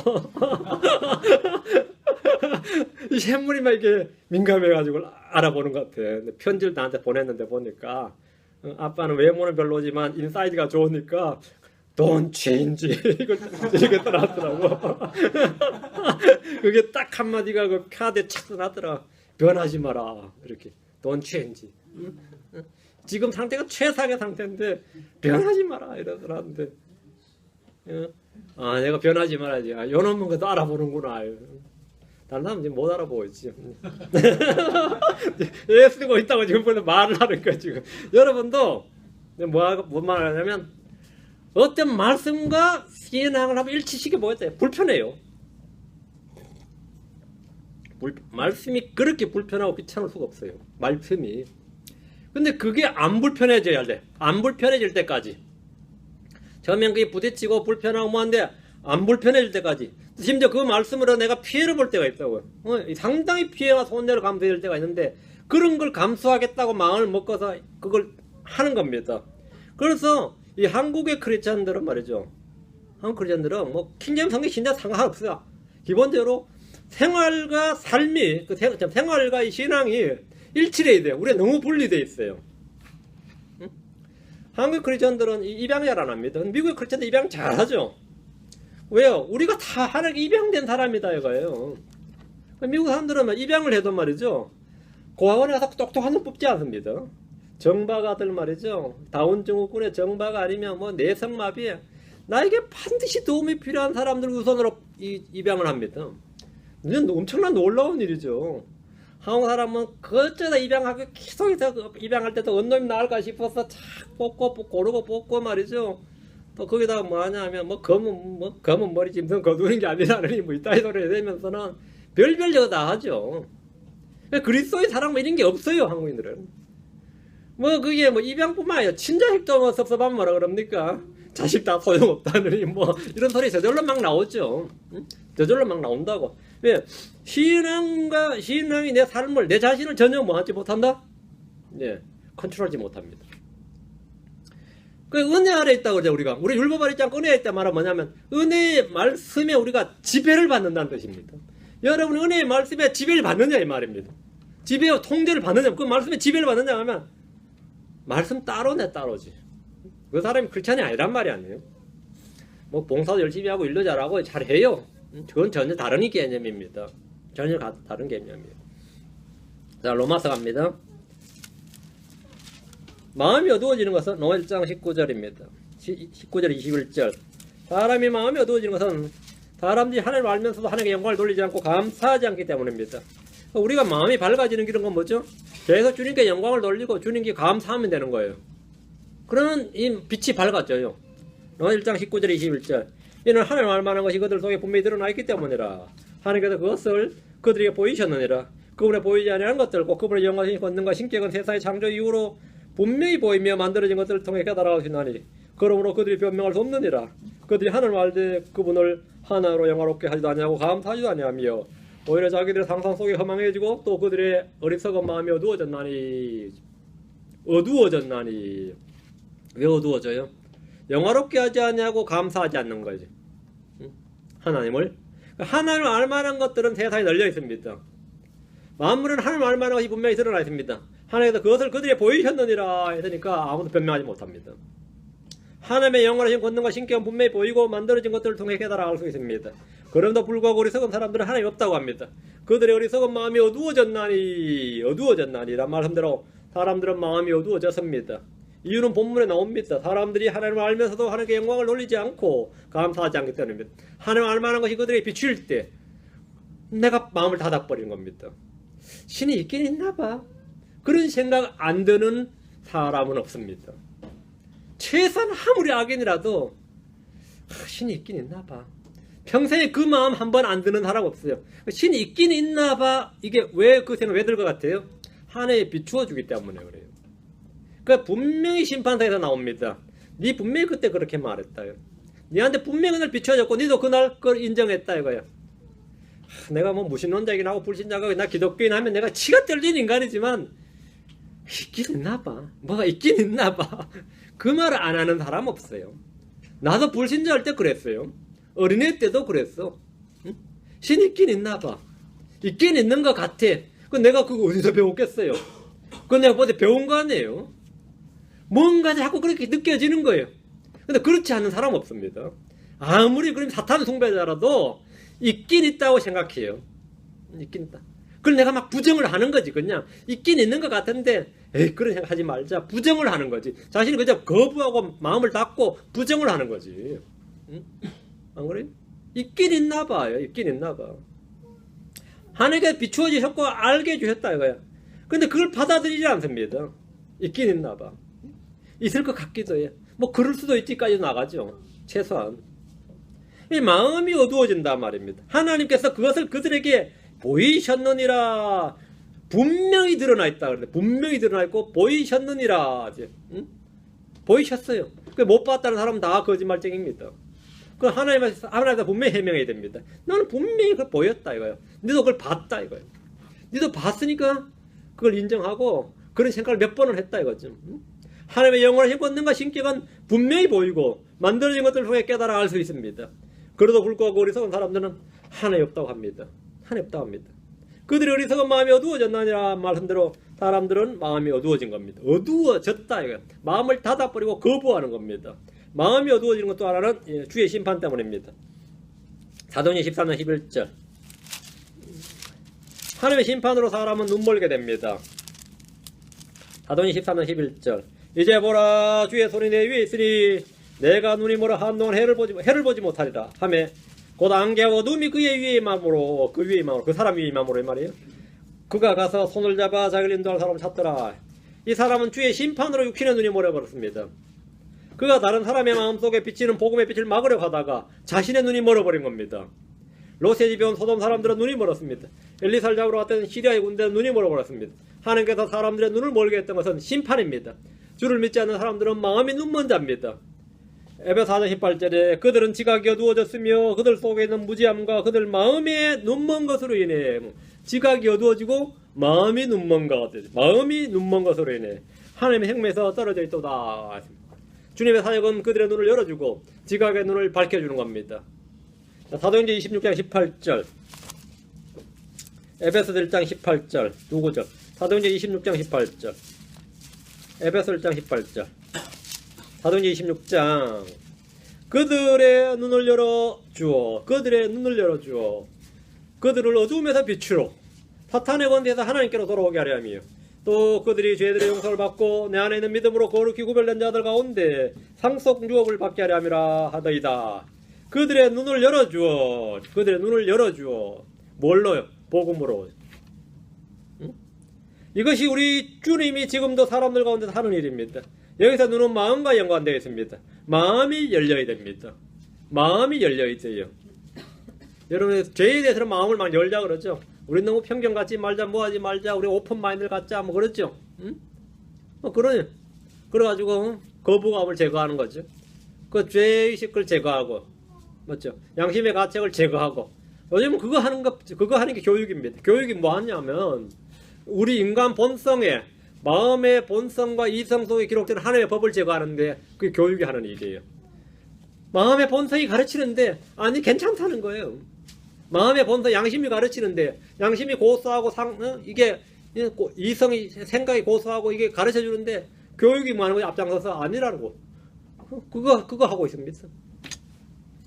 이 샘물이만 이게 민감해가지고 알아보는 것 같아. 근데 편지를 나한테 보냈는데 보니까, 아빠는 외모는 별로지만 인사이드가 좋으니까, Don't change. 이걸 이렇게 써놨더라고. 그게 딱 한마디가 그 카드에 착 써놨더라. 변하지 마라. 이렇게. Don't change. 지금 상태가 최상의 상태인데, 변하지 마라. 이러더라는데. 아, 내가 변하지 말아야지. 아, 요 놈은 그래도 알아보는구나. 다른 사람은 지금 못 알아보고 있지. 애 쓰고 있다고 지금 벌써 말을 하는 거야, 지금. 여러분도, 뭔 말 하냐면, 어떤 말씀과 신앙을 한번 일치시켜 보겠어요. 불편해요. 말씀이 그렇게 불편하고 귀찮을 수가 없어요. 말씀이. 근데 그게 안 불편해져야 돼. 안 불편해질 때까지. 처음엔 그게 부딪히고 불편하고 뭐한데 안 불편해질 때까지. 심지어 그 말씀으로 내가 피해를 볼 때가 있다고요. 상당히 피해와 손해를 감수해야 될 때가 있는데 그런 걸 감수하겠다고 마음을 먹어서 그걸 하는 겁니다. 그래서 이 한국의 크리스찬들은 말이죠. 한국 크리스찬들은 뭐 킹제임스 성경 신자 상관없어요. 기본적으로 생활과 삶이 생활과 이 신앙이 일치돼야 돼요. 우리가 너무 분리돼 있어요. 응? 한국 크리스찬들은 입양 잘 안 합니다. 미국의 크리스찬들 입양 잘하죠. 왜요? 우리가 다 하나님께 입양된 사람이다 이거예요. 미국 사람들은 입양을 해도 말이죠. 고아원에 가서 똑똑한 놈 뽑지 않습니다. 정바가들 말이죠. 다운 증후군의 정바가 아니면 뭐 내성마비 나에게 반드시 도움이 필요한 사람들 우선으로 입양을 합니다. 이건 엄청난 놀라운 일이죠. 한국 사람은 그저다 입양하고 계속해서 입양할 때도 어느 놈이 나을까 싶어서 착 뽑고 고르고 뽑고 말이죠. 또 거기다가 뭐 하냐면 뭐 검은 머리 짐승 거두는 게 아니라는 뭐 이따위 소리를 내면서는 별별 저거 다 하죠. 그리스도의 사랑 뭐 이런 게 없어요. 한국인들은. 뭐 그게 뭐 입양뿐만 아니라 친자식도 뭐 섭섭하면 뭐라 그럽니까? 자식 다 소용없다느니 뭐 이런 소리 저절로 막 나오죠. 응? 저절로 막 나온다고. 왜? 신앙이 내 삶을 내 자신을 전혀 뭐 하지 못한다? 예, 컨트롤하지 못합니다. 그 은혜 아래 있다고 그러죠 우리가. 우리 율법 아래 있지 않고 은혜 아래 있다 말은 뭐냐면 은혜의 말씀에 우리가 지배를 받는다는 뜻입니다. 여러분 은혜의 말씀에 지배를 받느냐 이 말입니다. 지배와 통제를 받느냐, 그 말씀에 지배를 받느냐 하면 말씀 따로네 따로지. 그 사람이 크리스찬이 아니란 말이 아니에요. 뭐 봉사도 열심히 하고 일도 잘하고 잘해요. 그건 전혀 다른 개념입니다. 전혀 다른 개념이에요. 자, 로마서 갑니다. 마음이 어두워지는 것은 로마 1장 19절입니다. 19절 21절. 사람이 마음이 어두워지는 것은 사람들이 하나님을 알면서도 하나님께 영광을 돌리지 않고 감사하지 않기 때문입니다. 우리가 마음이 밝아지는 길은 건 뭐죠? 계속 주님께 영광을 돌리고 주님께 감사하면 되는 거예요. 그러면 이 빛이 밝아져요. 로마 1장 19절 21절. 이는 하나님 알만한 것이 그들 속에 분명히 드러나 있기 때문이라. 하나님께서 그것을 그들에게 보이셨느니라. 그분의 보이지 아니하는 것들과 그분의 영광의 권능과 신격은 세상의 창조 이후로 분명히 보이며 만들어진 것들을 통해 깨달아오시나니 그러므로 그들이 변명할 수 없느니라. 그들이 하나님을 알되 그분을 하나로 영화롭게 하지도 아니하고 감사하지도 아니하며 오히려 자기들의 상상 속에 허망해지고 또 그들의 어리석은 마음이 어두워졌나니. 왜 어두워져요? 영화롭게 하지 않냐고 감사하지 않는 거지. 하나님을 알만한 것들은 세상에 널려 있습니다. 만물은 하나님을 알만한 것이 분명히 드러나 있습니다. 하나님께서 그것을 그들에게 보이셨느니라 했으니까 아무도 변명하지 못합니다. 하나님의 영원하신 권능과 신격은 분명히 보이고 만들어진 것들을 통해 깨달아 알 수 있습니다. 그럼에도 불구하고 어리석은 사람들은 하나님이 없다고 합니다. 그들의 어리석은 마음이 어두워졌나니란 말씀대로 사람들은 마음이 어두워졌습니다. 이유는 본문에 나옵니다. 사람들이 하나님을 알면서도 하나님께 영광을 돌리지 않고 감사하지 않기 때문입니다. 하나님을 알만한 것이 그들에게 비추일 때 내가 마음을 닫아버리는 겁니다. 신이 있긴 있나 봐. 그런 생각 안 드는 사람은 없습니다. 최소한 아무리 악인이라도 신이 있긴 있나 봐. 평생에 그 마음 한 번 안 드는 사람 없어요. 신이 있긴 있나 봐. 이게 왜 그 생각 왜 들 것 같아요? 하나에 비추어 주기 때문에 그래요. 그러니까 분명히 심판사에서 나옵니다. 네 분명히 그때 그렇게 말했다요. 니한테 분명히 그날 비춰졌고 니도 그날 그걸 인정했다 이거야. 내가 뭐 무신론자이긴 하고 불신자고 나 기독교인 하면 내가 치가 떨리는 인간이지만 있긴 있나 봐. 뭐가 있긴 있나 봐. 그 말을 안 하는 사람 없어요. 나도 불신자 할 때 그랬어요. 어린애 때도 그랬어. 응? 신 있긴 있나 봐. 있긴 있는 것 같아. 그 내가 그거 어디서 배웠겠어요? 그건 내가 어디 배운 거 아니에요? 뭔가 자꾸 그렇게 느껴지는 거예요. 근데 그렇지 않은 사람 없습니다. 아무리 그럼 사탄 숭배자라도 있긴 있다고 생각해요. 있긴 있다. 그걸 내가 막 부정을 하는 거지. 그냥 있긴 있는 것 같은데 에이 그런 생각 하지 말자. 부정을 하는 거지. 자신이 그냥 거부하고 마음을 닫고 부정을 하는 거지. 응? 안 그래요? 있긴 있나 봐요. 있긴 있나 봐. 하나님께 비추어지셨고 알게 해주셨다 이거야. 근데 그걸 받아들이지 않습니다. 있긴 있나 봐. 있을 것 같기도 해요. 뭐 그럴 수도 있지까지 나가죠. 최소한. 이 마음이 어두워진단 말입니다. 하나님께서 그것을 그들에게 보이셨느니라. 분명히 드러나 있다. 그런데 분명히 드러나 있고 보이셨느니라. 응? 보이셨어요. 못 봤다는 사람은 다 거짓말쟁입니다. 그 하나님한테 분명히 해명해야 됩니다. 너는 분명히 그걸 보였다 이거예요. 너도 그걸 봤다 이거예요. 너도 봤으니까 그걸 인정하고 그런 생각을 몇 번을 했다 이거죠. 응? 하나님의 영원하신 권능과 신격은 분명히 보이고 만들어진 것들을 통해 깨달아 알 수 있습니다. 그래도 불구하고 어리석은 사람들은 하나님 없다고 합니다. 하나님 없다고 합니다. 그들이 어리석은 마음이 어두워졌느니라 말씀대로 사람들은 마음이 어두워진 겁니다. 어두워졌다 이거. 마음을 닫아버리고 거부하는 겁니다. 마음이 어두워지는 것도 하나는 주의 심판 때문입니다. 사도행전 13장 11절. 하나님의 심판으로 사람은 눈멀게 됩니다. 사도행전 13장 11절. 이제 보라 주의 손이 내 위에 있으니 내가 눈이 멀어 한동안 해를 보지 못하리라 하매 곧 안개와 어둠이 그의 위에 임함으로 그 사람 위에 임함으로 이 말이에요. 그가 가서 손을 잡아 자기를 인도할 사람을 찾더라. 이 사람은 주의 심판으로 육신의 눈이 멀어버렸습니다. 그가 다른 사람의 마음속에 비치는 복음의 빛을 막으려 하다가 자신의 눈이 멀어버린 겁니다. 롯의 집에 온 소돔 사람들은 눈이 멀었습니다. 엘리사를 잡으러 갔던 시리아의 군대는 눈이 멀어버렸습니다. 하나님께서 사람들의 눈을 멀게 했던 것은 심판입니다. 주를 믿지 않는 사람들은 마음이 눈먼 자입니다. 에베소 4장 18절에 그들은 지각이 어두워졌으며 그들 속에 있는 무지함과 그들 마음의 눈먼 것으로 인해 지각이 어두워지고 마음이 눈먼 것으로 인해 하나님의 행매에서 떨어져 있도다. 주님의 사역은 그들의 눈을 열어주고 지각의 눈을 밝혀주는 겁니다. 사도행전 26장 18절 에베소 1장 18절 두 구절. 사도행전 26장 18절 에베소 1장 18절 사도행전 26장 그들의 눈을 열어주어 그들을 어두움에서 빛으로 사탄의 권세에서 하나님께로 돌아오게 하려 하며 또 그들이 죄들의 용서를 받고 내 안에 있는 믿음으로 거룩히 구별된 자들 가운데 상속 유업을 받게 하려 함이라 하더이다. 그들의 눈을 열어주어 뭘로요? 복음으로. 응? 이것이 우리 주님이 지금도 사람들 가운데 하는 일입니다. 여기서 눈은 마음과 연관되어 있습니다. 마음이 열려야 됩니다. 마음이 열려 있어요. 여러분 죄에 대해서는 마음을 막 열자 그러죠. 우리 너무 편견 갖지 말자, 뭐 하지 말자, 우리 오픈 마인드를 갖자, 뭐 그렇죠. 응? 그래가지고 거부감을 제거하는 거죠. 그 죄의식을 제거하고, 맞죠? 양심의 가책을 제거하고. 요즘은 그거 하는 게 교육입니다. 교육이 뭐 하냐면 우리 인간 본성에 마음의 본성과 이성 속에 기록된 하나님의 법을 제거하는데 그게 교육이 하는 일이에요. 마음의 본성이 가르치는데 아니 괜찮다는 거예요. 마음의 본성 양심이 가르치는데 양심이 고소하고 이게 이성이 생각이 고소하고 이게 가르쳐 주는데 교육이 뭐 하는 거지 앞장서서 아니라는 거. 그거 하고 있습니다.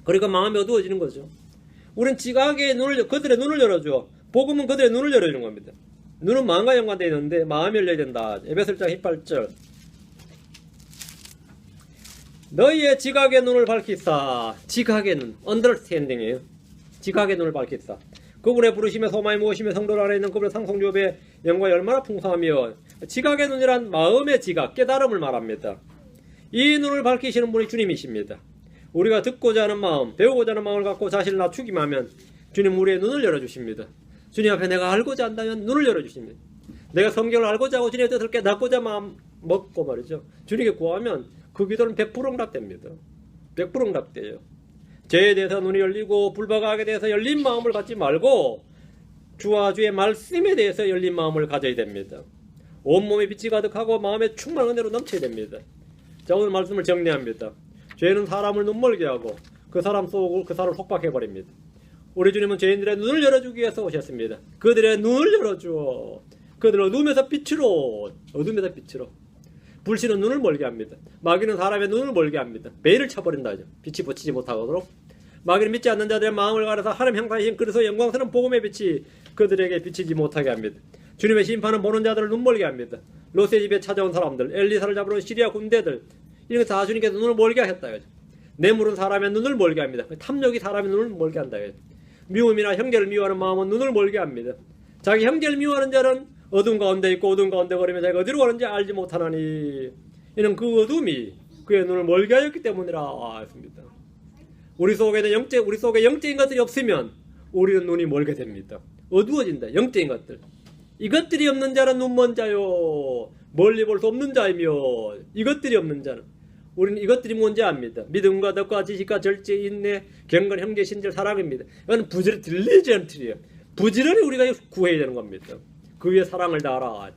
그러니까 마음이 어두워지는 거죠. 우린 지각의 그들의 눈을 열어줘. 복음은 그들의 눈을 열어주는 겁니다. 눈은 마음과 연관되어 있는데 마음이 열려야 된다. 에베소 1장 18절 너희의 지각의 눈을 밝히사. 지각의 눈, 언더스탠딩이에요. 지각의 눈을 밝히사. 그분의 부르심의 소망이 무엇이며 성도 안에 있는 그분의 상속유업의 영광이 얼마나 풍성하며. 지각의 눈이란 마음의 지각, 깨달음을 말합니다. 이 눈을 밝히시는 분이 주님이십니다. 우리가 듣고자 하는 마음, 배우고자 하는 마음을 갖고 자신을 낮추기만 하면 주님 우리의 눈을 열어주십니다. 주님 앞에 내가 알고자 한다면 눈을 열어주십니다. 내가 성경을 알고자 하고 주님의 뜻을 깨닫고자 마음 먹고 말이죠. 주님께 구하면 그 기도는 100% 응답됩니다. 100% 응답돼요. 죄에 대해서 눈이 열리고 불바가 악에 대해서 열린 마음을 갖지 말고 주와 주의 말씀에 대해서 열린 마음을 가져야 됩니다. 온몸에 빛이 가득하고 마음에 충만한 은혜로 넘쳐야 됩니다. 자, 오늘 말씀을 정리합니다. 죄는 사람을 눈멀게 하고 그 사람을 속박해버립니다. 우리 주님은 죄인들의 눈을 열어주기 위해서 오셨습니다. 그들의 눈을 열어주어 그들을 어둠에서 빛으로 불신은 눈을 멀게 합니다. 마귀는 사람의 눈을 멀게 합니다. 매를 쳐버린다 하죠. 빛이 비치지 못하도록. 마귀는 믿지 않는 자들의 마음을 가려서 하나님 형상이신 그리스도의 영광스러운 복음의 빛이 그들에게 비치지 못하게 합니다. 주님의 심판은 보는 자들을 눈멀게 합니다. 롯의 집에 찾아온 사람들, 엘리사를 잡으러 온 시리아 군대들, 이런 거 다 주님께서 눈을 멀게 하셨다. 뇌물은 사람의 눈을 멀게 합니다. 탐욕이 사람의 눈을 멀게 한다. 미움이나 형제를 미워하는 마음은 눈을 멀게 합니다. 자기 형제를 미워하는 자는 어둠 가운데 있고 어둠 가운데 거리며 자기가 어디로 가는지 알지 못하나니 이는 그 어둠이 그의 눈을 멀게 하였기 때문이라 했습니다. 우리 속에 영적인 것들이 없으면 우리는 눈이 멀게 됩니다. 어두워진다. 영적인 것들. 이것들이 없는 자는 눈먼 자요. 멀리 볼 수 없는 자이며 이것들이 없는 자는 우리는 이것들이 뭔지 압니다. 믿음과 덕과 지식과 절제, 인내, 경건, 형제, 신절, 사랑입니다. 이건 부지런히 딜리전트리에요. 부지런히 우리가 구해야 되는 겁니다. 그 위에 사랑을 다하라.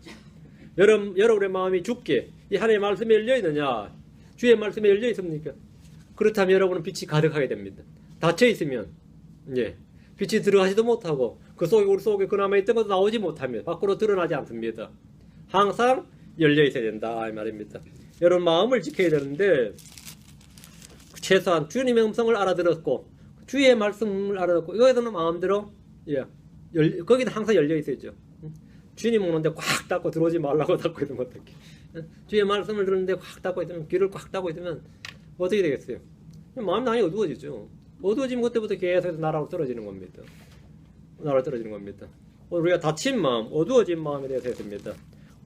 여러분의 마음이 죽게 이 하나님의 말씀에 열려 있느냐? 주의 말씀에 열려 있습니까? 그렇다면 여러분은 빛이 가득하게 됩니다. 닫혀 있으면 빛이 들어가지도 못하고 그 속에 우리 속에 그나마 있던 것도 나오지 못하면 밖으로 드러나지 않습니다. 항상 열려 있어야 된다 이 말입니다. 여러분 마음을 지켜야 되는데 최소한 주님의 음성을 알아들었고 주의 말씀을 알아듣고 이거에서는 마음대로 거기는 항상 열려 있어야죠. 주님 오는데 꽉 닫고 들어오지 말라고 닫고 있으면 어떡해. 주의 말씀을 들었는데 꽉 닫고 있으면 귀를 꽉 닫고 있으면 어떻게 되겠어요? 마음이 당연히 어두워지죠. 어두워지면 그때부터 계속 나라로 떨어지는 겁니다. 우리가 닫힌 마음, 어두워진 마음에 대해서 했습니다.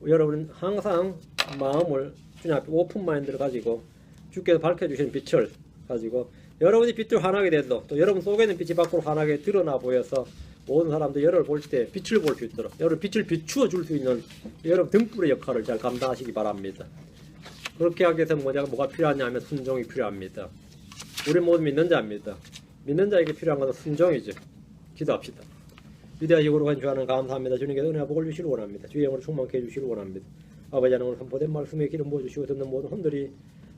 여러분은 항상 마음을 주님 앞에 오픈 마인드를 가지고 주께서 밝혀주신 빛을 가지고 여러분이 빛을 환하게 돼도 또 여러분 속에 있는 빛이 밖으로 환하게 드러나 보여서 모든 사람들이 여러분을 볼 때 빛을 볼 수 있도록 여러분 빛을 비추어 줄 수 있는 여러분 등불의 역할을 잘 감당하시기 바랍니다. 그렇게 하기 위해서 뭐가 필요하냐 하면 순종이 필요합니다. 우리 모두 믿는 자입니다. 믿는 자에게 필요한 것은 순종이죠. 기도합시다. 위대하시고 거룩한 주 하나님 감사합니다. 주님께서 은혜와 복을 주시길 원합니다. 주의 영으로 충만케 해주시길 원합니다. 아버지 하나님 오늘 선포된 말씀에 기름 부어주시고 듣는 모든 혼들이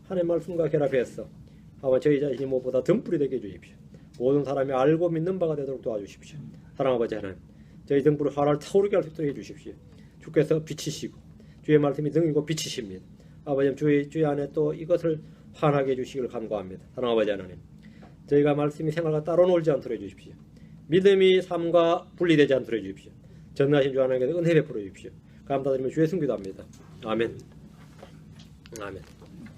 하나님의 말씀과 결합해서 아버지 저희 자신이 무엇보다 등불이 되게 해주십시오. 모든 사람이 알고 믿는 바가 되도록 도와주십시오. 사랑 아버지 하나님 저희 등불을 하나를 타오르게 할 수 있도록 해주십시오. 주께서 빛이시고 주의 말씀이 등이고 빛이십니다. 아버지 주의 안에 또 이것을 환하게 해주시기를 간구합니다. 사랑 아버지 하나님 저희가 말씀이 생활과 따로 놀지 않도록 해주십시오. 믿음이 삶과 분리되지 않도록 해주십시오. 전능하신 주 하나님께서 은혜 베풀어 주십시오. 감사드리며 주의 승기도 합니다. 아멘. 아멘.